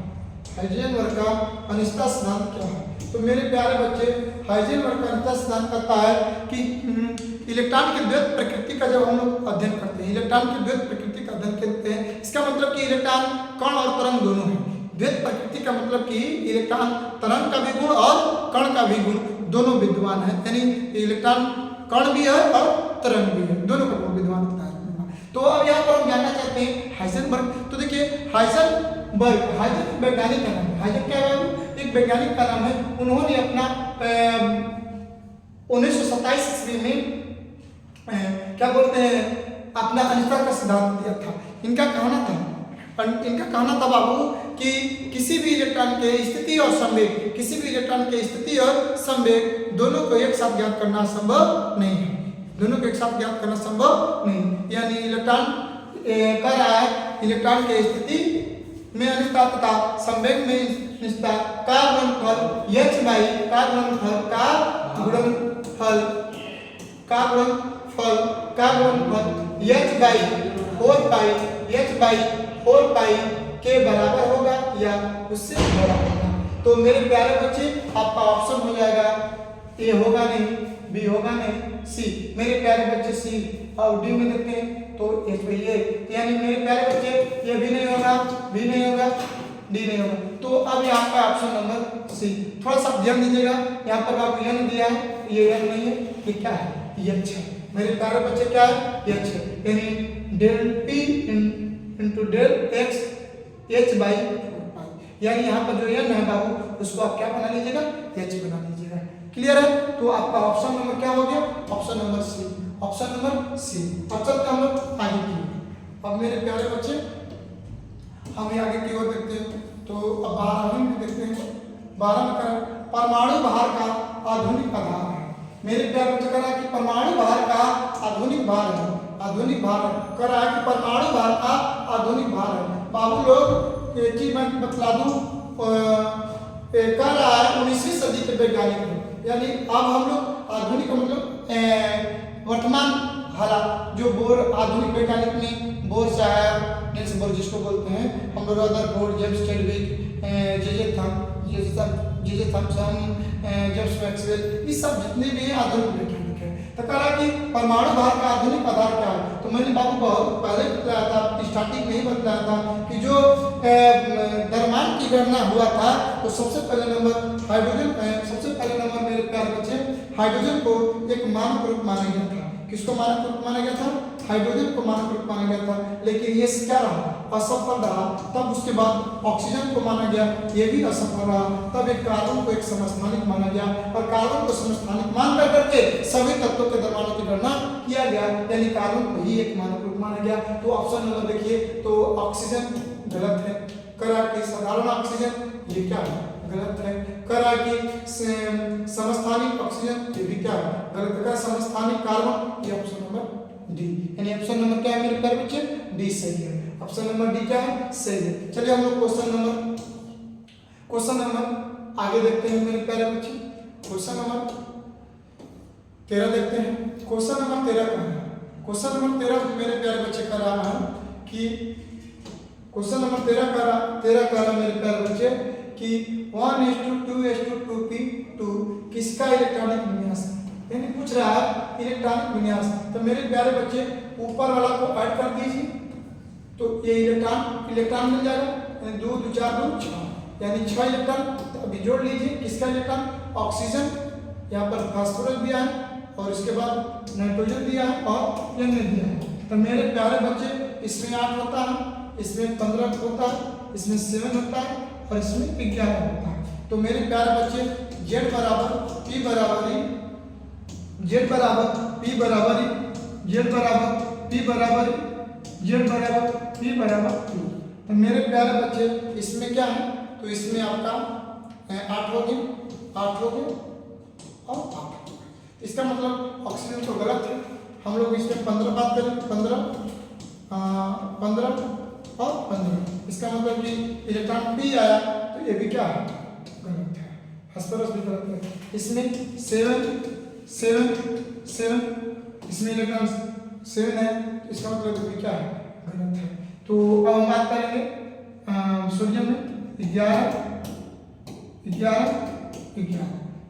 हाइजेनबर्ग का अनिश्चितता सिद्धांत क्या है? तो मेरे प्यारे बच्चे हाइजेनबर्ग का अनिश्चितता सिद्धांत कहता है कि इलेक्ट्रॉन की द्वैत प्रकृति का जब हम लोग अध्ययन करते हैं, इलेक्ट्रॉन की द्वैत प्रकृति का अध्ययन करते हैं, इसका मतलब कि इलेक्ट्रॉन कण और तरंग दोनों हैं। द्वैत प्रकृति का मतलब कि इलेक्ट्रॉन तरंग का भी गुण और कण का भी गुण दोनों विद्यमान है। यानी इलेक्ट्रॉन कण भी है और तरंग भी है, दोनों का गुण विद्यमान होता है। तो अब यहाँ पर हम जानना चाहते हैं हाइजेनबर्ग। तो देखिए हाइजेनबर्ग वैज्ञानिक का नाम है। हाइजेन क्या है? एक वैज्ञानिक का नाम है। उन्होंने अपना 1927 ईस्वी में क्या बोलते हैं अपना अनिश्चितता का सिद्धांत दिया था। इनका कहना था बाबू कि किसी भी इलेक्ट्रॉन के स्थिति और संवेग दोनों को एक साथ ज्ञात करना संभव नहीं है। यानी इलेक्ट्रॉन कह रहा है इलेक्ट्रॉन के स्थिति में अनिश्चितता तथा संवेग में अनिश्चितता का गुणनफल h बाई का गुणनफल h बाई 4 पाई के बराबर होगा या उससे बड़ा होगा। तो मेरे प्यारे बच्चे आपका ऑप्शन हो जाएगा ए होगा नहीं, बी होगा नहीं, सी। मेरे प्यारे बच्चे सी और डी में देखते हैं तो एच बाई ए। यानी मेरे प्यारे बच्चे ये भी नहीं होगा, बी नहीं होगा, डी नहीं होगा। तो अब यहाँ का ऑप्शन नंबर सी। थोड़ा सा ध्यान दीजिएगा, यहाँ पर आपको एन दिया है, ये एन नहीं है, ये क्या है? ये एच है। मेरे प्यारे बच्चे क्या है? एच है। यानी del P into del x H by 4 pi. यानी यहाँ पर जो एन है बाबू उसको आप क्या बना लीजिएगा? एच बना लीजिएगा। क्लियर है? तो आपका ऑप्शन नंबर क्या हो गया? Option number C. Option number C. अब चलते हम लोग आगे की। अब मेरे प्यारे बच्चे हम आगे की ओर देखते हैं। तो अब 12वीं में देखते हैं। 12 में कर परमाणु भार का आधुनिक आधार है। मेरे प्यारे बच्चे कह रहा है कि परमाणु भार का आधुनिक भार है। कह रहा है कि परमाणु भार का आधुनिक भार है। बाबू लोग एक ही मैं बतला दूं, कह रहा है 19वीं सदी के वैज्ञानिक हैं। यानी अब हम लोग आधुनिक का मतलब वर्तमान हालात जो बोर आधुनिक वैज्ञानिक में बोर साहब नील्स बोर जिसको बोलते हैं हम लोग, Rutherford, James Chadwick, J Thomson, James Maxwell, ये सब जितने भी हैं आधुनिक वैज्ञानिक हैं। तो कह रहा कि परमाणु भार का आधुनिक आधार क्या है? तो मैंने बाबू बहुत पहले बताया था, स्टार्टिंग में ही बताया था कि जो द्रव्यमान की गणना हुआ था तो सबसे पहले नंबर हाइड्रोजन, सबसे पहले नंबर मेरे प्यारे बच्चे हाइड्रोजन को एक मानक रूप माना गया था। किसको मानक रूप माना गया था? हाइड्रोजन को मानक रूप माना गया था। लेकिन ये क्या रहा? असफल रहा। तब उसके बाद ऑक्सीजन को माना गया, ये भी असफल रहा। तब एक कार्बन को एक समस्थानिक माना गया और कार्बन को समस्थानिक मान करके सभी तत्वों के द्रव्यमानों की गणना किया गया। यानी कार्बन को ही एक मानक रूप माना गया। तो ऑप्शन नंबर देखिए, तो ऑक्सीजन गलत है। करा कि साधारण ऑक्सीजन, ये क्या है? गलत है। करा कि समस्थानिक ऑक्सीजन, ये भी क्या है? गलत है। समस्थानिक कार्बन, ये ऑप्शन नंबर डी। यानी ऑप्शन नंबर क्या है मेरे प्यारे बच्चे? डी सही है। ऑप्शन नंबर डी क्या है? सही है। चलिए हम लोग क्वेश्चन नंबर आगे देखते हैं मेरे प्यारे बच्चे। क्वेश्चन नंबर 13 देखते हैं। क्वेश्चन नंबर 13 का है। क्वेश्चन नंबर 13 मेरे प्यारे बच्चे कर रहा है कि क्वेश्चन नंबर 13 कर रहा मेरे प्यारे बच्चे कि 1:2:2p2 किसका इलेक्ट्रॉनिक विन्यास है? यानी पूछ रहा है इलेक्ट्रॉनिक विन्यास। तो मेरे प्यारे बच्चे ऊपर वाला को ऐड कर दीजिए तो ये इलेक्ट्रॉन मिल जाएगा। यानी 2 2 4 2 6, यानी 6 इलेक्ट्रॉन। तो अभी जोड़ लीजिए किसका इलेक्ट्रॉन? ऑक्सीजन, यहाँ पर फास्फोरस दिया है और इसके बाद नाइट्रोजन दिया है और एन दिया है। तो मेरे प्यारे बच्चे इसमें 8 होता है, इसमें 15 होता है, इसमें 7 होता है और इसमें 11 होता है। तो मेरे प्यारे बच्चे z बराबर p बराबर ही z बराबर p बराबर ही z बराबर p बराबर z बराबर p बराबर 2। तो मेरे प्यारे बच्चे इसमें क्या है, तो इसमें आपका 8 हो गया 8 हो गया और 8। इसका मतलब ऑक्सीजन तो गलत है, हम लोग इसमें 15 बात करें 15 और 15, इसका मतलब कि इलेक्ट्रॉन p आया तो ये भी क्या है, गलत है, फास्फोरस भी गलत है। इसमें 7 इसमें इलेक्ट्रॉन 7 है तो इसका मतलब भी क्या है, गलत है। तो अब हम बात करेंगे सोडियम में 11,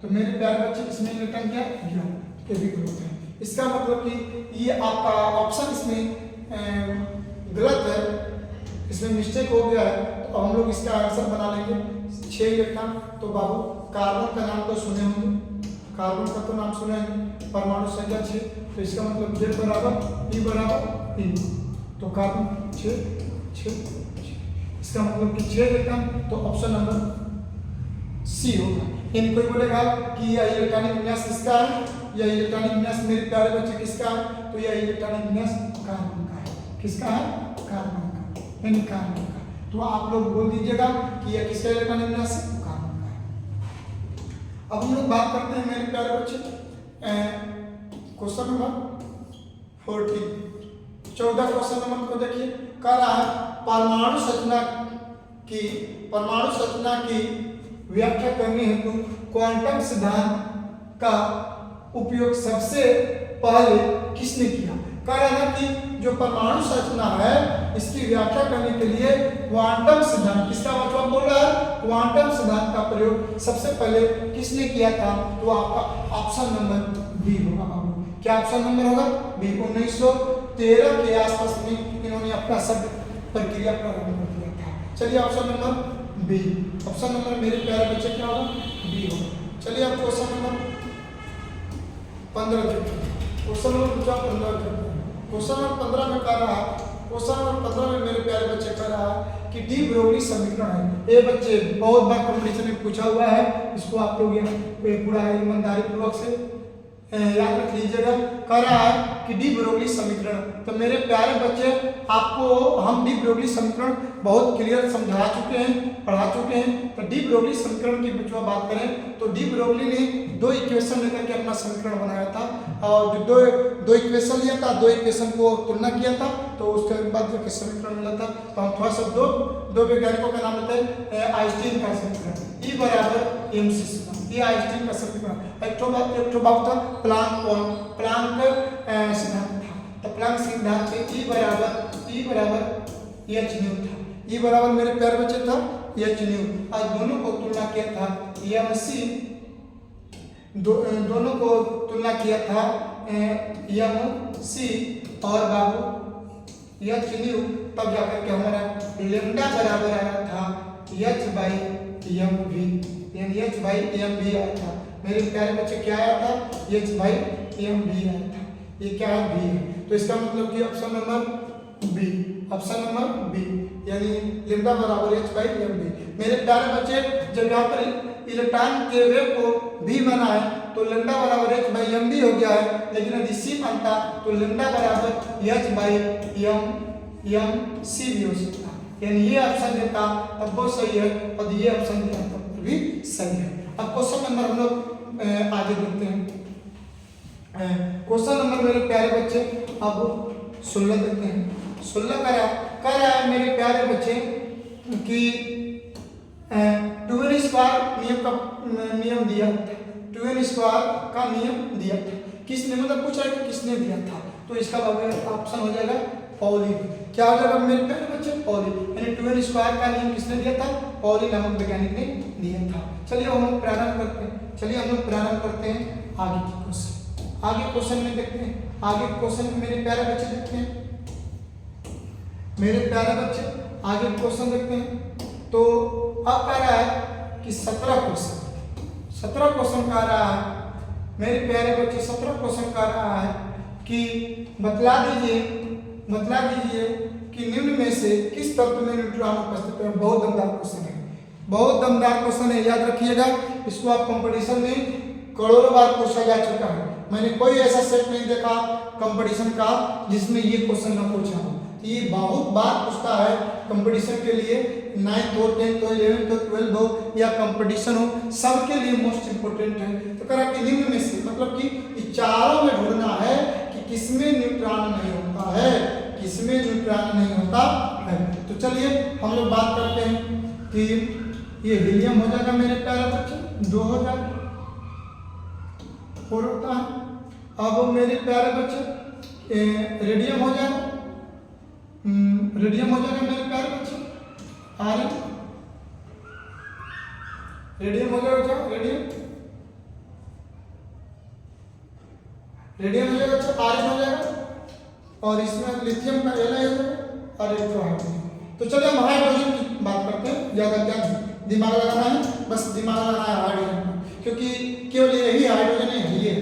तो मेरे प्यारे बच्चे इसमें इलेक्ट्रॉन क्या 11, ये भी गलत है। इसका मतलब कि ये आपका ऑप्शन इसमें गलत है, इसमें मिस्टेक हो गया है। तो हम लोग इसका आंसर बना लेंगे 6 इलेक्ट्रॉन। तो बाबू कार्बन का नाम तो सुने होंगे, कार्बन का तो नाम सुने होंगे, परमाणु संख्या 6, तो इसका मतलब Z बराबर P बराबर E, तो कार्बन 6, इसका मतलब कि 6 इलेक्ट्रॉन, तो ऑप्शन नंबर सी होगा। यानी कोई बोलेगा कि यह इलेक्ट्रॉनिक विन्यास किसका है, यह इलेक्ट्रॉनिक विन्यास मेरे प्यारे बच्चे किसका है, तो यह इलेक्ट्रॉनिक विन्यास कार्बन का है। किसका है, कार्बन का, यानी कार्बन का। तो आप लोग बोल दीजिएगा कि यह किसका इलेक्ट्रॉनिक विन्यास है, कार्बन का है। अब हम लोग बात करते हैं मेरे प्यारे बच्चे क्वेश्चन नंबर 14, 14 क्वेश्चन नंबर को देखिए, कह रहा है परमाणु संरचना की व्याख्या करने हेतु क्वांटम सिद्धांत का उपयोग सबसे पहले किसने किया। कह रहा है कि जो परमाणु संरचना है इसकी व्याख्या करने के लिए क्वांटम सिद्धांत, किसका मतलब बोल रहा है, क्वांटम सिद्धांत का प्रयोग सबसे पहले किसने किया था, तो आपका ऑप्शन नंबर बी होगा। क्या ऑप्शन नंबर होगा, बी। 1913 के आसपास में इन्होंने अपना सब प्रक्रिया प्रारंभ कर दिया था। चलिए option number B, option number मेरे प्यारे बच्चे क्या होगा, बी होगा। चलिए अब क्वेश्चन नंबर 15 देखते हैं। क्वेश्चन नंबर 15 देखते हैं। क्वेश्चन नंबर 15 में कह रहा है, क्वेश्चन नंबर 15 में मेरे प्यारे बच्चे कह रहा है कि डी ब्रोगली समीकरण है। ये बच्चे बहुत बार कॉम्पिटिशन में पूछा हुआ है, इसको आप लोग पूरा ईमानदारी पूर्वक से याद रख लीजिएगा। कह रहा है कि डी ब्रोगली समीकरण, तो मेरे प्यारे बच्चे आपको हम डी ब्रोगली समीकरण बहुत क्लियर समझा चुके हैं, पढ़ा चुके हैं। तो डी ब्रोगली समीकरण की जो बात करें तो डी ब्रोगली ने 2 इक्वेशन लेकर के अपना समीकरण बनाया था, और जो दो इक्वेशन लिया था, 2 इक्वेशन को तुलना किया था, तो उसके बाद जो समीकरण मिला था। तो हम थोड़ा सा दो वैज्ञानिकों का नाम लेते हैं। आइंस्टीन का समीकरण E बराबर mc, ये आइंस्टीन का समीकरण। एक तो बात था प्लांक सिद्धांत था, तो प्लांक सिद्धांत से E बराबर h न्यू था। E बराबर मेरे प्यारे बच्चे था h न्यू, और दोनों को तुलना किया था mc, दोनों को तुलना किया था mc और बाबू h न्यू, तब जाकर के हमारा लेम्डा बराबर आया था h/mv, यानी h/mv आया था। मेरे प्यारे बच्चे क्या आया था, h/mv आया था। ये क्या है, v है। तो इसका मतलब कि option number B, option number B, यानी लेम्डा बराबर h/mv। मेरे प्यारे बच्चे जब यहाँ पर इलेक्ट्रॉन के वेव को v माना है तो लेम्डा बराबर h/mv हो गया है, लेकिन यदि c मानता तो लेम्डा बराबर h/mc भी हो सकता, यानी ये ऑप्शन देता तब वो सही है, और ये ऑप्शन देता तब भी सही है। अब क्वेश्चन नंबर हम लोग आगे देखते हैं। क्वेश्चन नंबर मेरे प्यारे बच्चे अब 16 देखते हैं। 16 कह रहा है मेरे प्यारे बच्चे कि 2n स्क्वायर नियम दिया था, 2n स्क्वायर का नियम दिया था। किसने, मतलब पूछ रहा है कि किसने दिया था, तो इसका ऑप्शन हो जाएगा पॉली। क्या हो जाएगा मेरे प्यारे बच्चे, पॉली, यानी 2n स्क्वायर का नियम किसने दिया था, पॉली नामक वैज्ञानिक ने दिया था। चलिए हम लोग प्रारंभ करते हैं आगे की क्वेश्चन। आगे क्वेश्चन में देखते हैं, आगे क्वेश्चन में मेरे प्यारे बच्चे देखते हैं, मेरे प्यारे बच्चे आगे क्वेश्चन देखते हैं। तो अब कह रहा है कि 17 क्वेश्चन कह रहा है मेरे प्यारे बच्चे, 17 क्वेश्चन कह रहा है कि बतला दीजिए कि निम्न में से किस तत्व में न्यूट्रॉन उपस्थित है। बहुत दमदार क्वेश्चन है, बहुत दमदार क्वेश्चन है, याद रखिएगा। इसको आप कंपटीशन में करोड़ों बार पूछा जा चुका है। मैंने कोई ऐसा सेट नहीं देखा कंपटीशन का जिसमें ये क्वेश्चन ना पूछा हो। ये बहुत बार पूछता है कंपटीशन के लिए, 9th हो, 10th हो, 11th हो, 12th हो या कंपटीशन हो, सबके लिए मोस्ट इंपोर्टेंट है। तो करा कि निम्न में से मतलब कि चारों में ढूंढना है कि किसमें न्यूट्रॉन नहीं होता है, किसमें न्यूट्रॉन नहीं होता है। तो चलिए हम लोग बात करते हैं कि ये हीलियम हो जाएगा मेरे प्यारे बच्चे, 2 हो जाएगा, 4 होता है। अब मेरे प्यारे बच्चे रेडियम हो जाएगा, रेडियम हो जाएगा मेरे प्यारे बच्चे, आयरन, रेडियम हो जाएगा, रेडियम, रेडियम हो जाएगा, अच्छा आयरन हो जाएगा, और इसमें लिथियम का एल हो जाएगा और इलेक्ट्रोहाइड्रोजन। तो चलिए हम हाइड्रोजन की बात करते हैं। ज्यादा क्या दिमाग लगाना है, बस दिमाग लगाना है हाइड्रोजन में, क्योंकि केवल यही हाइड्रोजन है, ये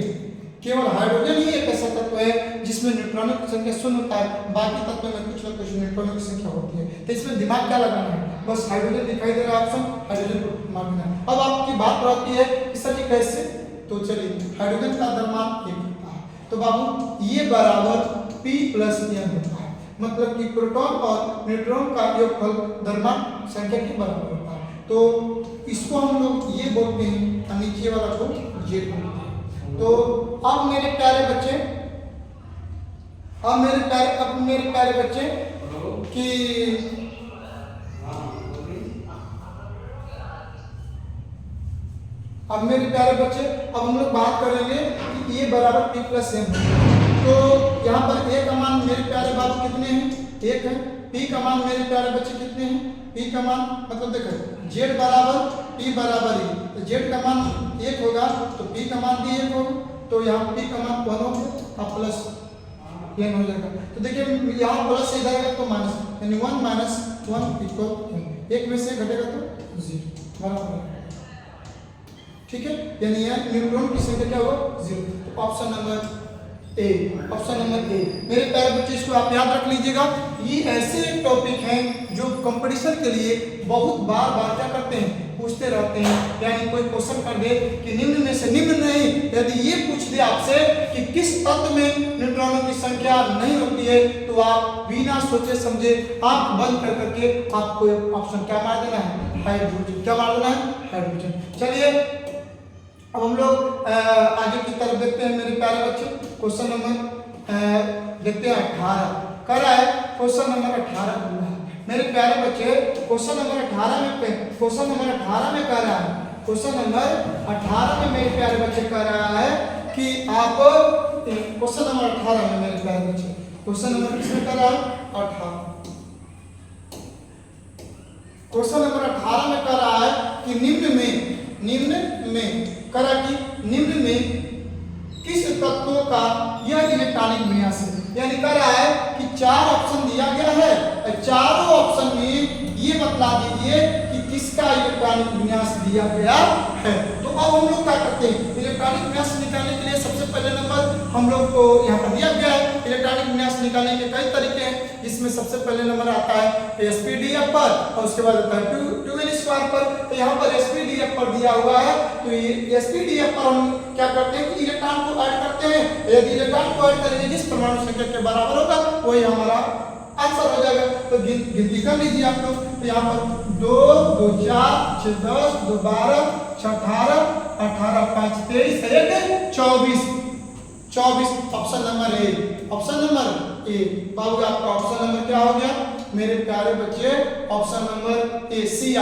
केवल हाइड्रोजन ही एक ऐसा तत्व है जिसमें न्यूट्रॉनों की संख्या 0 होता है, बाकी तत्वों में कुछ ना कुछ न्यूट्रॉनों की संख्या होती है। तो इसमें दिमाग क्या लगाना है, बस हाइड्रोजन दिखाई दे रहा है ऑप्शन, हाइड्रोजन को मारना है। अब आपकी बात रहती है कि सर ये कैसे, तो चलिए हाइड्रोजन का द्रव्यमान 1 होता है, तो बाबू ये बराबर P + N होता है, मतलब कि प्रोटॉन और न्यूट्रॉन का योगफल द्रव्यमान संख्या के बराबर होता है। तो इसको हम लोग ये बोलते हैं, नीचे वाला को Z बोलते हैं। तो अब मेरे प्यारे बच्चे, अब मेरे प्यारे बच्चे कि अब मेरे प्यारे बच्चे अब हम लोग बात करेंगे कि ये बराबर P + N है। तो यहाँ पर A का मान मेरे प्यारे बाबू कितने हैं, 1 है। P का मान मेरे प्यारे बच्चे कितने हैं, P का मान मतलब देखो Z बराबर P बराबर E, तो Z का मान 1 होगा तो P का मान भी 1 होगा, तो यहाँ P का मान 1 होगा और प्लस N हो जाएगा। तो देखिए यहाँ प्लस इधर आएगा तो माइनस, यानी 1 - 1 = 1 में से घटेगा तो 0 बराबर, ठीक है। यानी यहाँ न्यूट्रॉन की संख्या क्या होगा, 0। तो option number A, option number ए मेरे प्यारे बच्चे, इसको आप याद रख लीजिएगा। ये ऐसे टॉपिक हैं जो कंपटीशन के लिए बहुत बार बार क्या करते हैं, पूछते रहते हैं। यानी कोई क्वेश्चन कर दे कि निम्न में से निम्न नहीं, यदि ये पूछ दे आपसे कि किस तत्व में न्यूट्रॉनों की संख्या नहीं होती है, तो आप बिना सोचे समझे आंख बंद कर करके आपको ऑप्शन क्या मार देना है, हाइड्रोजन। क्या मार देना है, हाइड्रोजन। चलिए अब हम लोग आगे की तरफ देखते हैं मेरे प्यारे बच्चे। क्वेश्चन नंबर देखते हैं 18 कर रहा है, क्वेश्चन नंबर 18 बोल रहा है मेरे प्यारे बच्चे। क्वेश्चन नंबर 18 में कह रहा है, क्वेश्चन नंबर 18 में मेरे प्यारे बच्चे कह रहा है कि आप क्वेश्चन नंबर 18 में मेरे प्यारे बच्चे, क्वेश्चन नंबर किसमें कर रहा है, 18। क्वेश्चन नंबर 18 में कह रहा है कि निम्न में करा कि निम्न में किस तत्वों का यह इलेक्ट्रॉनिक विन्यास है। यानी कह रहा है कि 4 ऑप्शन दिया गया है, चारों ऑप्शन में ये बतला दीजिए कि किसका इलेक्ट्रॉनिक विन्यास दिया गया है। तो अब हम लोग क्या करते हैं, इलेक्ट्रॉनिक विन्यास निकालने के लिए सबसे पहले नंबर हम लोग को यहाँ पर दिया गया है। इलेक्ट्रॉनिक विन्यास निकालने के कई तरीके हैं, जिसमें सबसे पहले नंबर आता है sp_df पर और उसके बाद आता है 2n² पर। तो यहाँ पर sp_df पर दिया हुआ है, तो ये sp_df पर हम क्या करते हैं कि इलेक्ट्रॉन को ऐड करते हैं। यदि इलेक्ट्रॉन को ऐड करेंगे जिस परमाणु संख्या के बराबर होगा वही हमारा आंसर हो जाएगा। तो गिनती कर लीजिए आप लोग। तो यहाँ पर 2 2 4 6 10 2 12 6 18 18 5 23 1 24 option number A, option number A. बाबू आपका ऑप्शन नंबर क्या हो गया मेरे प्यारे बच्चे, option number A C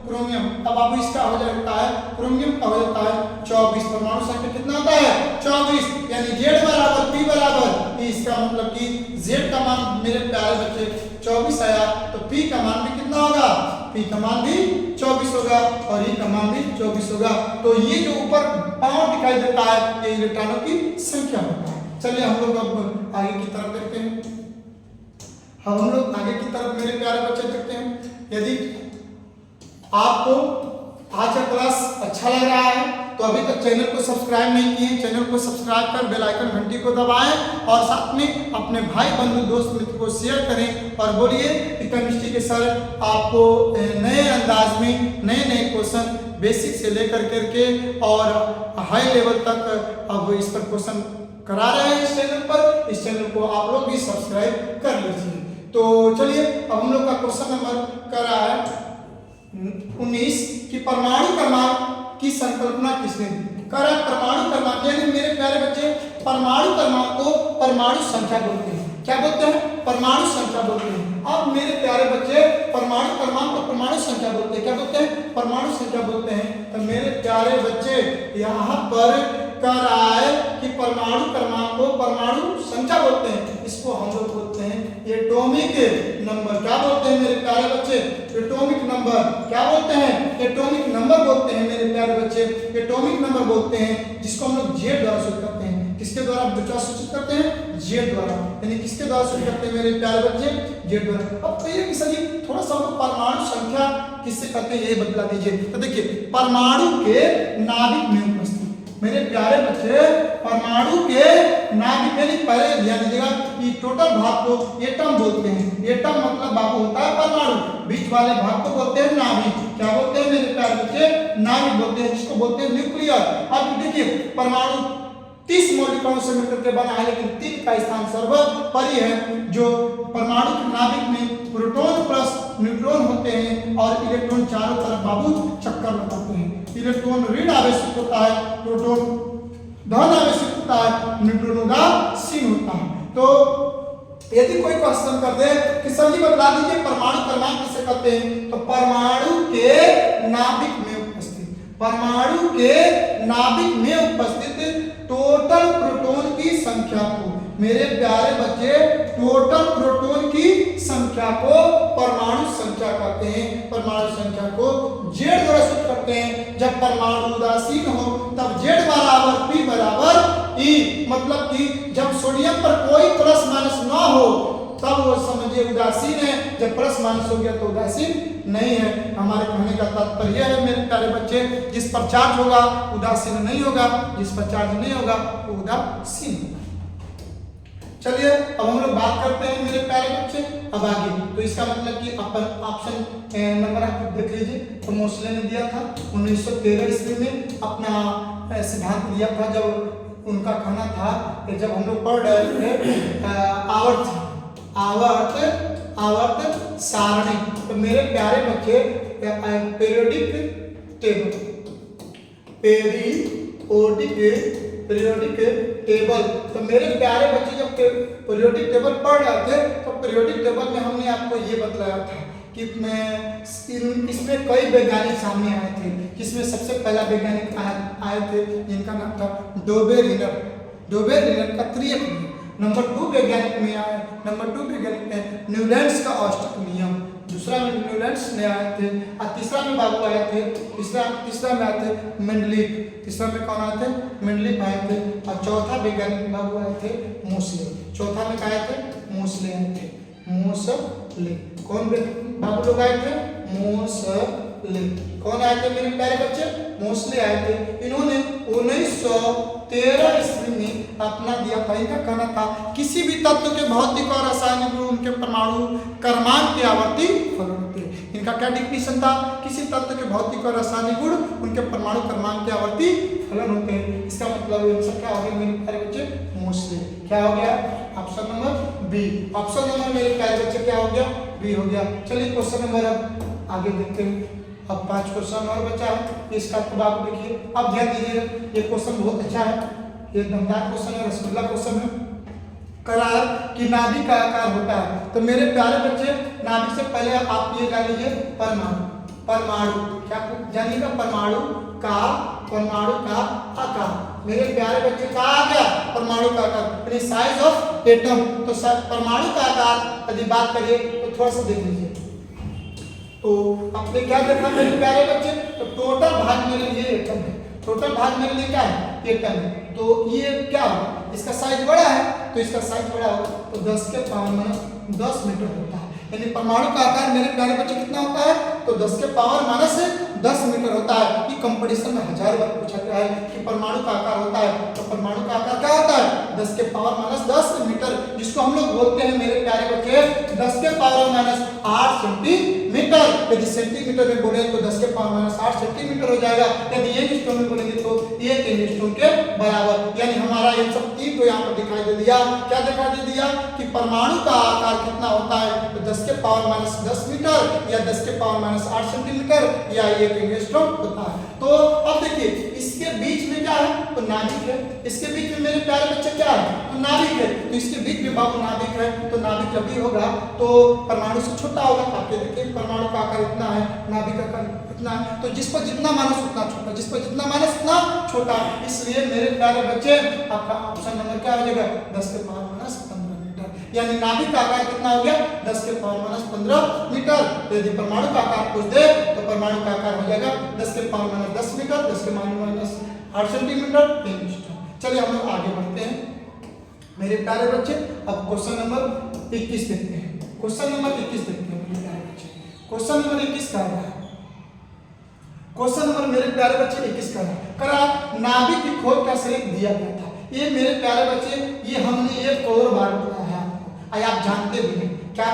chromium. अब बाबू इसका हो जाता है, क्रोमियम का हो जाता है 24। परमाणु संख्या कितना होता है 24, यानी Z बराबर P बराबर, इसका मतलब कि Z का मान मेरे प्यारे बच्चे 24 आया, तो P का मान भी कितना होगा, P का मान भी 24 होगा और E का मान भी 24 होगा। तो ये जो ऊपर पावर दिखाई देता है ये इलेक्ट्रॉनों की संख्या होता है। चलिए हम लोग अब आगे की तरफ देखते हैं। हम लोग आगे की तरफ मेरे प्यारे बच्चे देखते हैं। यदि आपको आज का क्लास अच्छा लग रहा है तो अभी तक चैनल को सब्सक्राइब नहीं किए, चैनल को सब्सक्राइब कर बेल आइकन घंटी को दबाएं और साथ में अपने भाई बंधु दोस्त मित्र को शेयर करें और बोलिए कि केमिस्ट्री के सर आपको नए अंदाज में नए नए क्वेश्चन बेसिक से लेकर करके और हाई लेवल तक अब इस पर क्वेश्चन करा रहे हैं इस चैनल पर। इस चैनल को आप लोग भी सब्सक्राइब कर लीजिए। तो चलिए अब हम लोग का क्वेश्चन नंबर कर रहा है 19 कि परमाणु क्रमांक की संकल्पना किसने दी। कर रहा है परमाणु क्रमांक, यानी मेरे प्यारे बच्चे परमाणु क्रमांक को परमाणु संख्या बोलते हैं। क्या बोलते हैं? परमाणु संख्या बोलते हैं। अब मेरे प्यारे बच्चे परमाणु क्रमांक को परमाणु संख्या बोलते हैं। क्या बोलते हैं? परमाणु संख्या बोलते हैं। तो मेरे प्यारे बच्चे यहाँ पर कह रहा है कि परमाणु क्रमांक को परमाणु संख्या बोलते हैं। इसको हम लोग बोलते हैं एटॉमिक नंबर। क्या बोलते हैं मेरे प्यारे बच्चे? Atomic number. क्या बोलते हैं? एटॉमिक नंबर बोलते हैं मेरे प्यारे बच्चे। एटॉमिक नंबर बोलते हैं जिसको हम लोग जेड द्वारा सूचित करते हैं। किसके द्वारा बच्चा सूचित करते हैं? जेड द्वारा। यानी किसके द्वारा सूचित करते हैं मेरे प्यारे बच्चे? जेड द्वारा। अब कहिए कि सर जी थोड़ा सा हम परमाणु संख्या किससे करते हैं ये बतला दीजिए। तो देखिए परमाणु के नाभिक में उपस्थित मेरे प्यारे बच्चे परमाणु के नाभिक में पहले ध्यान दीजिएगा कि टोटल भाग को एटम बोलते हैं। एटम मतलब बाबू होता है परमाणु, बीच वाले भाग को बोलते हैं नाभिक। क्या बोलते हैं मेरे प्यारे बच्चे? नाभिक बोलते हैं, जिसको बोलते हैं न्यूक्लियर। अब देखिए परमाणु 30 मौलिक कणों से मिलकर के बना है, लेकिन 3 का स्थान सर्वोपरि है। जो परमाणु के नाभिक में प्रोटॉन प्लस न्यूट्रॉन होते हैं और इलेक्ट्रॉन चारों तरफ बाबू चक्कर लगाते हैं। इलेक्ट्रॉन ऋण आवेशित होता है, प्रोटॉन धन आवेशित होता है, न्यूट्रॉन उदासीन होता है। तो यदि कोई क्वेश्चन कर दे कि सर जी बता दीजिए परमाणु क्रमांक किसे कहते हैं, तो परमाणु के नाभिक में उपस्थित, परमाणु के नाभिक में उपस्थित टोटल प्रोटॉन की संख्या को मेरे प्यारे बच्चे टोटल प्रोटॉन की संख्या को परमाणु संख्या कहते हैं। परमाणु संख्या को जेड द्वारा सूचित करते हैं। जब परमाणु उदासीन हो तब जेड बराबर पी बराबर ई, मतलब कि जब सोडियम पर कोई प्लस माइनस ना हो तब वो समझिए उदासीन है, जब प्लस माइनस हो गया तो उदासीन नहीं है। हमारे कहने का तात्पर्य है मेरे प्यारे बच्चे जिस पर चार्ज होगा उदासीन नहीं होगा, जिस पर चार्ज नहीं होगा वो उदासीन होगा। चलिए अब हम लोग बात करते हैं मेरे प्यारे बच्चे अब आगे। तो इसका मतलब कि अपन ऑप्शन नंबर आप देख लीजिए। तो मोसले ने दिया था 1913 ईस्वी में अपना सिद्धांत दिया था। जब उनका कहना था कि जब हम लोग पढ़ रहे थे आवर्त सारणी, तो मेरे प्यारे बच्चे पीरियोडिक टेबल, तो मेरे प्यारे बच्चे जब पीरियोडिक टेबल पढ़ रहे थे तो पीरियोडिक टेबल में हमने आपको ये बतलाया था कि इसमें कई वैज्ञानिक सामने आए थे। जिसमें सबसे पहला वैज्ञानिक आए थे जिनका नाम था डोबेरिनर का त्रियक नियम। नंबर 2 वैज्ञानिक में आए, नंबर 2 वैज्ञानिक में न्यूलैंड्स का औष्टक नियम। दूसरा में न्यूलैंड्स ने आए थे और तीसरा में बाबू आए थे, तीसरा में आए थे मेंडलीफ। तीसरा में कौन आए थे? मेंडलीफ आए थे। और चौथा वैज्ञानिक बाबू आए थे मोसले। चौथा में आए थे मोसले आए थे, मोसले। कौन बाबू लोग आए थे? मोसले। कौन आए थे मेरे प्यारे बच्चे? मोसले आए थे। इन्होंने 1913 ईस्वी में अपना दिया था। इनका कहना था किसी भी तत्व के भौतिक और रासायनिक गुण उनके परमाणु क्रमांक के आवर्ती फलन होते हैं। इनका क्या डिफिनेशन था? किसी तत्व के भौतिक और रासायनिक गुण उनके परमाणु क्रमांक के आवर्ती फलन होते हैं। इसका मतलब आंसर क्या हो गया मेरे प्यारे बच्चे? मोसले। क्या हो गया? Option number B. Option number मेरे प्यारे बच्चे क्या हो गया? बी हो गया। चलिए क्वेश्चन नंबर अब आगे देखते हैं। अब 5 क्वेश्चन और बचा है, इसका तो आप देखिए। अब ध्यान दीजिएगा, ये क्वेश्चन बहुत अच्छा है, ये दमदार क्वेश्चन है, रसगुल्ला क्वेश्चन है। करार कि नाभिक का आकार होता है। तो मेरे प्यारे बच्चे नाभिक से पहले आप ये जान लीजिए परमाणु। परमाणु क्या जानिएगा? परमाणु का आकार। मेरे प्यारे बच्चे का आ गया परमाणु का आकार, यानी साइज ऑफ एटम। तो परमाणु का आकार यदि बात करिए तो थोड़ा सा देख लीजिए। तो आपने क्या देखा मेरे प्यारे बच्चे? तो टोटल भाग मेरे लिए एटम है। टोटल भाग मेरे लिए क्या है? एटम है। तो ये क्या होगा? इसका साइज बड़ा है, तो इसका साइज बड़ा होगा तो 10 के पावर माइनस 10 मीटर होता है। यानी परमाणु का आकार मेरे प्यारे बच्चे कितना होता है? तो 10 के पावर माइनस 10 मीटर होता है। ये कंपटीशन में 1000 बार पूछा गया है कि परमाणु का आकार होता है, तो परमाणु का आकार क्या होता है 10 के पावर माइनस 10 मीटर, जिसको हम लोग बोलते हैं मेरे प्यारे बच्चे 10 के पावर माइनस 8 सेंटीमीटर। यदि सेंटीमीटर में बोले तो 10 के पावर माइनस 8 सेंटीमीटर हो जाएगा। यदि एंगस्ट्रॉम में बोलेंगे तो 1 एंगस्ट्रॉम के बराबर। यानी हमारा ये सब तीन को यहाँ पर दिखाई दे दिया। क्या दिखाई दे दिया कि परमाणु का आकार कितना होता है, तो 10 के पावर माइनस 10 मीटर या 10 के पावर माइनस 8 सेंटीमीटर या 1 एंगस्ट्रॉम होता है। तो अब देखिए इसके बीच में क्या है, तो नाभिक है। इसके बीच में मेरे प्यारे बच्चे क्या है, तो नाभिक है। तो इसके बीच में बाबू नाभिक है, तो नाभिक जब भी होगा तो परमाणु से छोटा होगा। आप देखिए परमाणु का आकार इतना है, नाभिक का आकार इतना है, तो जिस पर जितना माइनस उतना छोटा, जिस पर जितना माइनस उतना छोटा। इसलिए मेरे प्यारे बच्चे आपका ऑप्शन नंबर क्या हो जाएगा 10 के पावर माइनस 15 मीटर। यानी नाभिक का आकार कितना हो गया 10 के पावर माइनस 15 मीटर। तो यदि परमाणु का आकार पूछ दे तो परमाणु का आकार हो जाएगा 10 के पावर माइनस 10 मीटर, 10 के पावर माइनस 8 सेंटीमीटर। चलिए हम लोग आगे बढ़ते हैं मेरे प्यारे बच्चे। अब क्वेश्चन नंबर 21 देखते हैं। क्वेश्चन नंबर 21 देखते हैं मेरे प्यारे बच्चे। क्वेश्चन नंबर 21 का है, क्वेश्चन नंबर मेरे प्यारे बच्चे 21 का करा नाभिक की खोज का श्रेय दिया गया था। ये मेरे प्यारे बच्चे ये हमने 1 करोड़ बार बताया है आपको, आप जानते भी हैं। क्या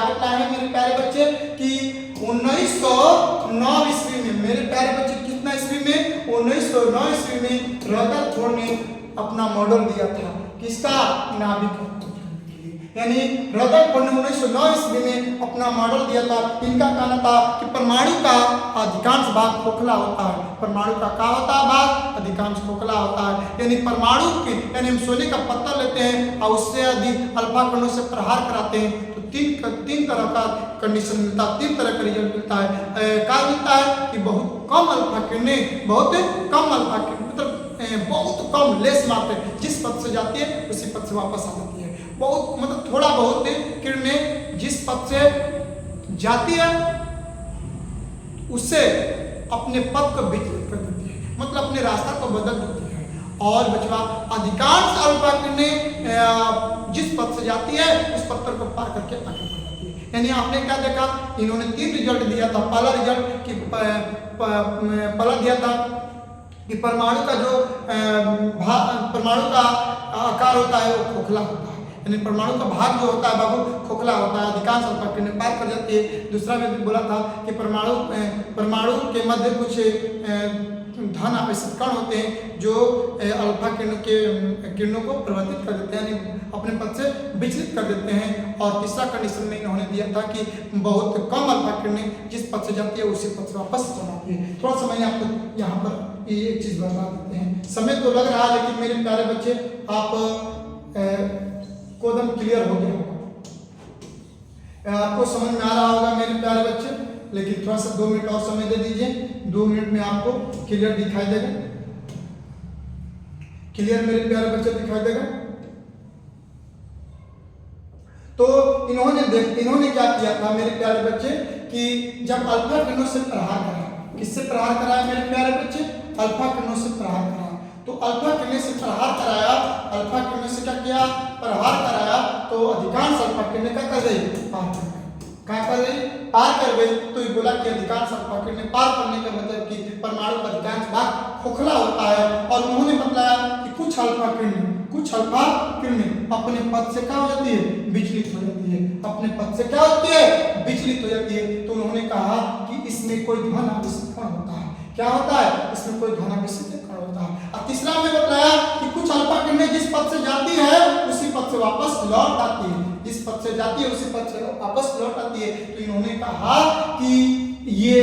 बताया है मेरे प्यारे बच्चे कि 1909 ईस्वी में, मेरे प्यारे बच्चे कितना ईस्वी में 1909 ईस्वी में रदरफोर्ड ने अपना मॉडल दिया था किसका, नाभिक का। यानी रदरफोर्ड ने 1909 ईस्वी में अपना मॉडल दिया था। इनका कहना था कि परमाणु का अधिकांश भाग खोखला होता है। परमाणु का क्या होता है भाग, अधिकांश खोखला होता है। यानी परमाणु के, यानी हम सोने का पत्थर लेते हैं और उससे यदि अल्फा कणों से प्रहार कराते हैं तो तीन तरह का कंडीशन मिलता है, 3 तरह का रिजल्ट मिलता है। क्या मिलता है कि बहुत कम अल्फा किरणें, बहुत कम अल्फा किरणें, मतलब बहुत कम लेस मात्रा जिस पथ से जाती है उसी पथ से वापस आ जाती है। बहुत मतलब थोड़ा बहुत किरणें जिस पथ से जाती है उससे अपने पथ को विचलित कर देती है, मतलब अपने रास्ता को बदल देती है। और बचवा अधिकांश अल्फा किरणें जिस पथ से जाती है उस पत्थर को पार करके आगे बढ़ जाती है। यानी आपने क्या देखा, इन्होंने 3 रिजल्ट दिया था। पहला रिजल्ट कि पहला दिया था कि परमाणु का जो परमाणु का आकार होता है वो खोखला होता है। यानी परमाणु का भाग जो होता है बाबू खोखला होता है, अधिकांश अल्फा किरणें पार कर जाती है। दूसरा में भी बोला था कि परमाणु के मध्य कुछ धन आवेशित कण होते हैं जो अल्फा किरणों को प्रवर्तित कर देते हैं, यानी अपने पथ से विचलित कर देते हैं। और तीसरा कंडीशन में इन्होंने दिया था कि बहुत कम अल्फा किरणें जिस पथ से जाती है उसी पथ से वापस चलाती है। थोड़ा सा मैंने आपको यहाँ पर ये एक चीज बता देते हैं। समय तो लग रहा है लेकिन मेरे प्यारे बच्चे आप को एकदम क्लियर हो गया होगा, आपको समझ में आ रहा होगा मेरे प्यारे बच्चे। लेकिन थोड़ा सा 2 मिनट और समय दे दीजिए, 2 मिनट में आपको क्लियर दिखाई देगा। क्लियर मेरे प्यारे बच्चे दिखाई देगा। तो इन्होंने क्या किया था मेरे प्यारे बच्चे कि जब अल्फा किरणों से प्रहार करा, किससे प्रहार कराया मेरे प्यारे बच्चे, अल्फा किरणों से प्रहार कराया। तो अल्फा किरणें से प्रहार कराया, अल्फा किरणें से क्या किया, प्रहार कराया। तो अधिकांश अल्फा किरणें क्या कर रही, पार कर गई। क्या कर रही, पार कर गई। तो ये बोला कि अधिकांश अल्फा किरणें पार करने का मतलब कि परमाणु का अधिकांश भाग खोखला होता है। और उन्होंने बताया कि कुछ अल्फा किरणें अपने पथ से क्या हो जाती है, विचलित हो जाती है। अपने पथ से क्या होती है, विचलित हो जाती है। तो उन्होंने कहा कि इसमें कोई धन आवेशित कण होता है। क्या होता है, इसमें कोई धन आवेशित कण होता है। और तीसरा में बताया कि कुछ अल्फा किरणें जिस पथ से जाती है उसी पथ से वापस लौट आती है, जिस पथ से जाती है उसी पथ से वापस लौट आती है। तो इन्होंने कहा कि ये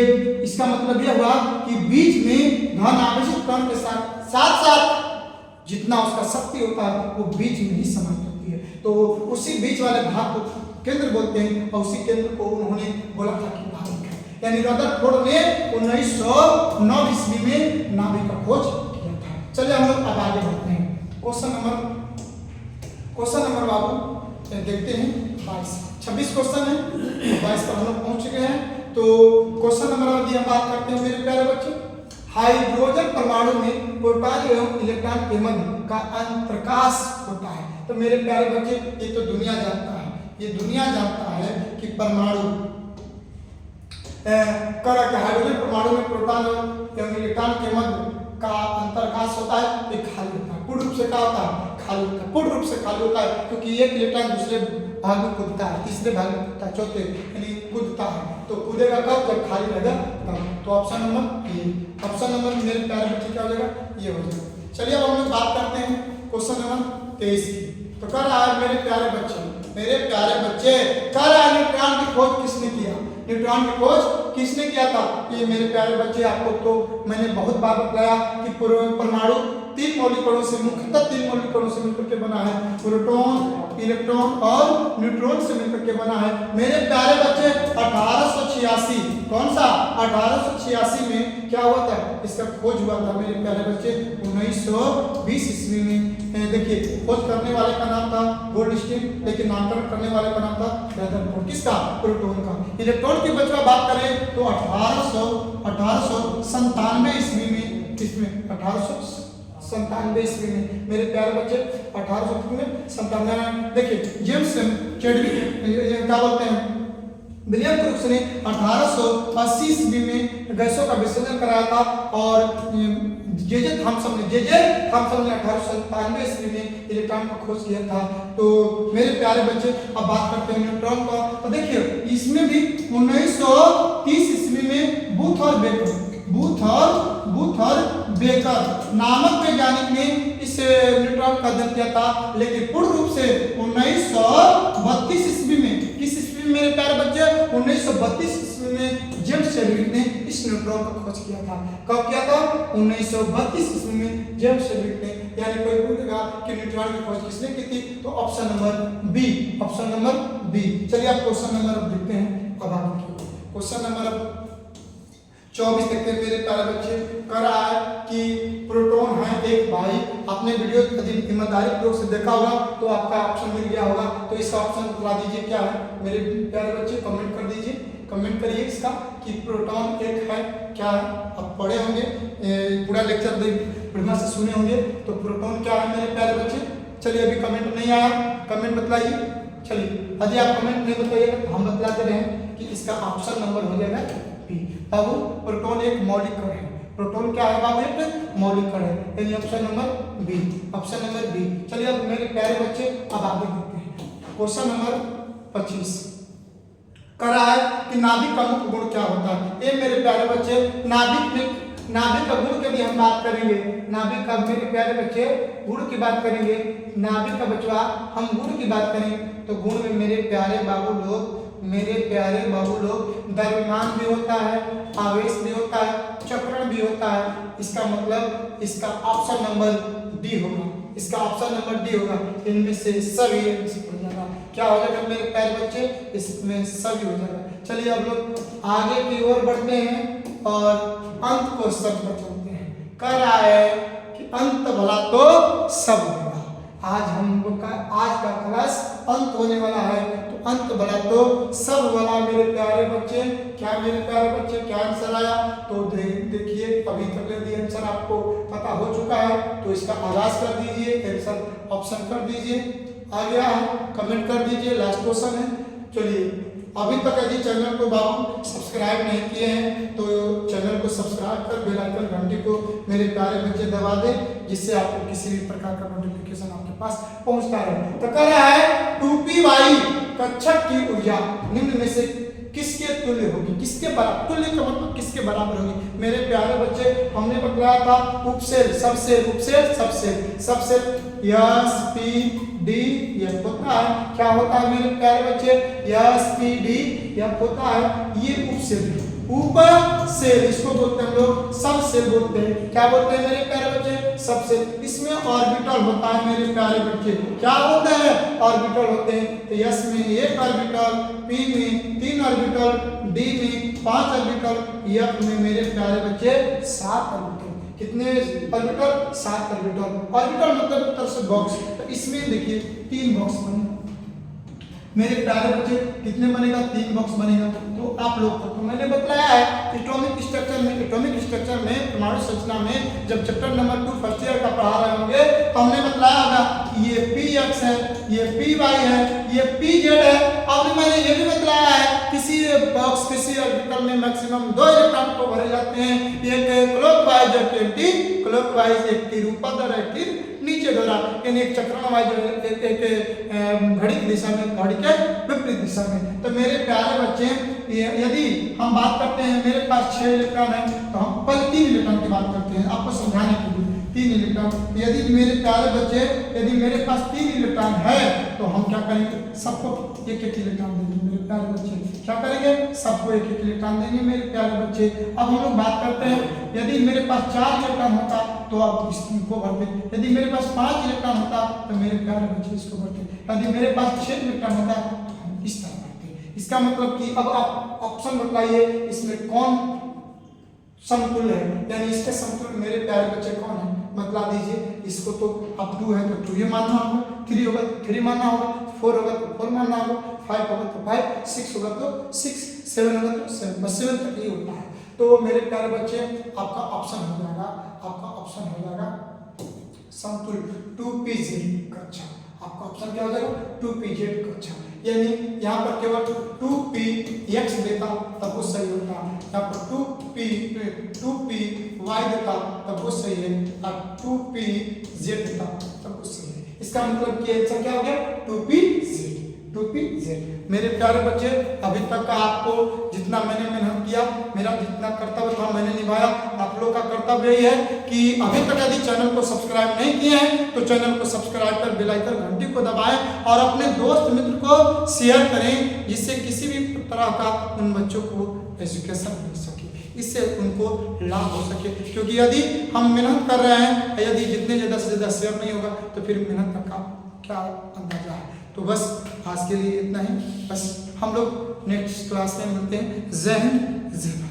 इसका मतलब यह हुआ कि बीच में धन आवेशित कण के साथ जितना उसका शक्ति होता है वो बीच में ही समाप्त होती है। तो उसी बीच वाले भाग को केंद्र बोलते हैं और उसी केंद्र को उन्होंने बोला था कि नाभिक है। यानी रदरफोर्ड ने 1909 ईस्वी में नाभिक का खोज किया था। चलिए हम लोग अब आगे बढ़ते हैं। क्वेश्चन नंबर बाबू देखते हैं 22, 26 क्वेश्चन है, 22 पर हम लोग पहुंच चुके हैं। तो क्वेश्चन नंबर यदि हम बात करते हैं मेरे प्यारे बच्चे, हाइड्रोजन परमाणु में प्रोटॉन एवं इलेक्ट्रॉन के मध्य का अंतरकाश होता है। तो मेरे प्यारे बच्चे ये तो दुनिया जानता है, ये दुनिया जानता है कि परमाणु करा कि हाइड्रोजन परमाणु में प्रोटॉन एवं इलेक्ट्रॉन के मध्य का अंतर्घास होता है, ये खाली होता है। पूर्ण रूप से क्या होता है? खाली होता है। पूर्ण रूप से खाली होता है क्योंकि एक इलेक्ट्रॉन दूसरे भाग में कूदता है, तीसरे भाग में कूदता है, चौथे यानी कूदता है। तो कूदेगा कब? जब खाली रहेगा तब। तो option number A. Option number मेरे प्यारे बच्चे क्या हो जाएगा? ये हो जाएगा। चलिए अब हम लोग बात करते हैं क्वेश्चन नंबर 23 की। तो कह रहा है मेरे प्यारे बच्चे कह रहा है न्यूट्रॉन की खोज किसने किया? न्यूट्रॉन की खोज किसने किया था? ये मेरे प्यारे बच्चे आपको तो मैंने बहुत बार बताया कि परमाणु 3 मौलिक कणों से, मुख्यतः 3 मौलिक कणों से मिलकर के बना है। प्रोटॉन, इलेक्ट्रॉन और न्यूट्रॉन से मिलकर के बना है। मेरे प्यारे बच्चे 1886, कौन सा? 1886 में क्या हुआ था? इसका खोज हुआ था मेरे प्यारे बच्चे 1920 ईस्वी में। देखिए खोज करने वाले का नाम था गोल्डस्टीन, लेकिन नामकरण करने वाले का नाम था रदरफोर्ड। किसका? प्रोटॉन का। इलेक्ट्रॉन की बचवा बात करें तो 1897 ईस्वी में, किसमें? 1897 ईस्वी में मेरे प्यारे बच्चे 1897। देखिए जेम्स चैडविक क्या बोलते हैं, विलियम क्रुक्स ने 1880 ईस्वी में गैसों का विसर्जन कराया था और जे थॉमसन ने 1897 ईस्वी में इलेक्ट्रॉन का खोज किया था। तो मेरे प्यारे बच्चे अब बात करते हैं न्यूट्रॉन का। तो देखिए इसमें भी 1930 ईस्वी में बूथ और बेकर नामक वैज्ञानिक ने इस न्यूट्रॉन का अध्ययन किया था, लेकिन पूर्ण रूप से 1932 ईस्वी में, किस ईस्वी में मेरे प्यारे बच्चे? 1932 ईस्वी में जेम्स चैडविक ने इस न्यूट्रॉन का खोज किया था। कब किया था? 1932 ईस्वी में जेम्स चैडविक ने। यानी कोई पूछेगा कि न्यूट्रॉन की खोज किसने की थी, तो option number B, option number B. चलिए आप क्वेश्चन नंबर देखते हैं। अब आगे क्वेश्चन नंबर 24 देखते हैं मेरे प्यारे बच्चे। कह रहा है कि प्रोटॉन है एक भाई। आपने वीडियो ईमानदारी पूर्वक से देखा होगा तो आपका ऑप्शन मिल गया होगा। तो इसका ऑप्शन बता दीजिए क्या है मेरे प्यारे बच्चे, कमेंट कर दीजिए, कमेंट करिए इसका कि प्रोटॉन एक है क्या है। आप पढ़े होंगे, पूरा लेक्चर बढ़िया से सुने होंगे। तो प्रोटॉन क्या है मेरे प्यारे बच्चे? चलिए अभी कमेंट नहीं आया, कमेंट बतलाइए। चलिए यदि आप कमेंट नहीं बताइएगा तो हम बतलाते रहे कि इसका ऑप्शन नंबर हो जाएगा बी। बाबू प्रोटॉन एक मौलिक कण है। प्रोटॉन क्या है बाबू? एक मौलिक कण है, यानी option number B, option number B. चलिए अब मेरे प्यारे बच्चे अब आगे देखते हैं क्वेश्चन नंबर 25। कह रहा है कि नाभिक का मुख्य गुण क्या होता है? ये मेरे प्यारे बच्चे नाभिक का गुण की भी हम बात करेंगे। नाभिक का मेरे प्यारे बच्चे गुण की बात करेंगे। नाभिक का बचवा हम गुण की बात करें तो गुण में मेरे प्यारे बाबू लोग द्रव्यमान भी होता है, आवेश भी होता है, चक्रण भी होता है। इसका मतलब इसका ऑप्शन नंबर डी होगा, इसका ऑप्शन नंबर डी होगा। इनमें से सभी हो जाएगा। क्या हो जाएगा मेरे प्यारे बच्चे? इसमें सभी हो जाएगा। चलिए अब लोग आगे की ओर बढ़ते हैं और अंत क्वेश्चन पर चलते हैं। कह रहा है कि अंत भला तो सब होगा। आज हम लोग का आज का क्लास अंत होने वाला है, तो अंत भला तो सब वाला मेरे प्यारे बच्चे। क्या मेरे प्यारे बच्चे क्या आंसर आया? तो देखिए अभी तक यदि आंसर आपको पता हो चुका है तो इसका आगाज कर दीजिए, आंसर ऑप्शन कर दीजिए। आ गया है, कमेंट कर दीजिए। लास्ट क्वेश्चन है। चलिए अभी तक यदि चैनल को बाबू सब्सक्राइब नहीं किए हैं तो चैनल को सब्सक्राइब कर बेल आइकन घंटी को मेरे प्यारे बच्चे दबा दें, जिससे आपको किसी भी प्रकार का नोटिफिकेशन आपके पास पहुंचता रहे। तो कह रहा है 2py कक्षक की ऊर्जा निम्न में से किसके तुल्य होगी? किसके बराबर? तुल्य का मतलब किसके बराबर होगी? मेरे प्यारे बच्चे हमने बताया था उपसेल, सबसेल, उपसेल, सबसेल SPD F होता है। क्या होता है मेरे प्यारे बच्चे? SPD F होता है। ये उपसेल, ऊपर सेल इसको बोलते हैं हम लोग सब सेल बोलते हैं। क्या बोलते हैं मेरे प्यारे बच्चे? सब सेल। इसमें ऑर्बिटल होता है मेरे प्यारे बच्चे। क्या होते हैं? ऑर्बिटल होते हैं। तो S में 1 ऑर्बिटल, P में 3 ऑर्बिटल, D में 5 ऑर्बिटल, F में मेरे प्यारे बच्चे 7 ऑर्बिटल। कितने ऑर्बिटल? 7 ऑर्बिटल। ऑर्बिटल मतलब एक तरह से बॉक्स। तो इसमें देखिए 3 बॉक्स बने मेरे प्यारे बच्चे। कितने बनेगा? 3 बॉक्स बनेगा। तो आप लोग को मैंने बताया है एटॉमिक स्ट्रक्चर में परमाणु संरचना में जब चैप्टर नंबर 2 फर्स्ट ईयर का पढ़ा रहे होंगे तो हमने बताया होगा कि ये px है, ये py है, ये pz है। अब अभी मैंने ये भी बतलाया है किसी बॉक्स किसी ऑर्बिटल में मैक्सिमम 2 इलेक्ट्रॉन को भरे जाते हैं, एक क्लॉकवाइज और एंटी क्लॉकवाइज, एक तीर ऊपर और एक तीर नीचे दौरा, यानी एक चक्रणवाइज एक घड़ी की दिशा में, घड़ी के विपरीत दिशा में। तो मेरे प्यारे बच्चे यदि हम बात करते हैं मेरे पास 6 इलेक्ट्रॉन है तो हम पहले 3 इलेक्ट्रॉन की बात करते हैं आपको समझाने के लिए। 3 इलेक्ट्रॉन, यदि मेरे प्यारे बच्चे यदि मेरे पास 3 इलेक्ट्रॉन है तो हम क्या करेंगे, सबको एक एक इलेक्ट्रॉन देंगे मेरे प्यारे बच्चे। क्या करेंगे, सबको एक एक इलेक्ट्रॉन देंगे मेरे प्यारे बच्चे। अब हम लोग बात करते हैं यदि मेरे पास 4 इलेक्ट्रॉन होता तो आप इसको भरते, यदि मेरे पास 5 इलेक्ट्रॉन होता तो मेरे प्यारे बच्चे इसको भरते, यदि मेरे पास 6 इलेक्ट्रॉन होता तो हम इस तरह भरते। इसका मतलब कि अब आप ऑप्शन बताइए इसमें कौन समतुल्य है, यानी इसके समतुल्य मेरे प्यारे बच्चे कौन है, बतला दीजिए। इसको तो अब 2 है तो 2 ही मानना होगा, 3 होगा तो 3 मानना होगा, 4 होगा तो 4 मानना होगा, 5 होगा तो 5, 6 होगा तो 6, 7 होगा तो 7, बस 7 तक ही होता है। तो मेरे प्यारे बच्चे आपका ऑप्शन हो जाएगा, आपका ऑप्शन हो जाएगा समतुल्य 2pz कक्षा। आपका ऑप्शन क्या हो जाएगा, 2pz कक्षा, यानी यहाँ पर केवल 2px देता तब वो सही होता, यहाँ पर 2py देता तब वो सही है, और 2pz देता तब वो सही है। इसका मतलब कि आंसर क्या हो गया, 2pz। मेरे प्यारे बच्चे अभी तक का आपको जितना मैंने मेहनत किया, मेरा जितना कर्तव्य था मैंने निभाया। आप लोग का कर्तव्य यही है कि अभी तक यदि चैनल को सब्सक्राइब नहीं किए हैं तो चैनल को सब्सक्राइब कर बेल आइकन घंटी को दबाएं और अपने दोस्त मित्र को शेयर करें, जिससे किसी भी तरह का उन बच्चों को एजुकेशन मिल सके, इससे उनको लाभ हो सके। क्योंकि यदि हम मेहनत कर रहे हैं, यदि जितने ज़्यादा से ज़्यादा शेयर नहीं होगा तो फिर मेहनत का क्या अंदाजा है। तो बस आज के लिए इतना ही, बस हम लोग नेक्स्ट क्लास में मिलते हैं। जय हिंद, जय भारत।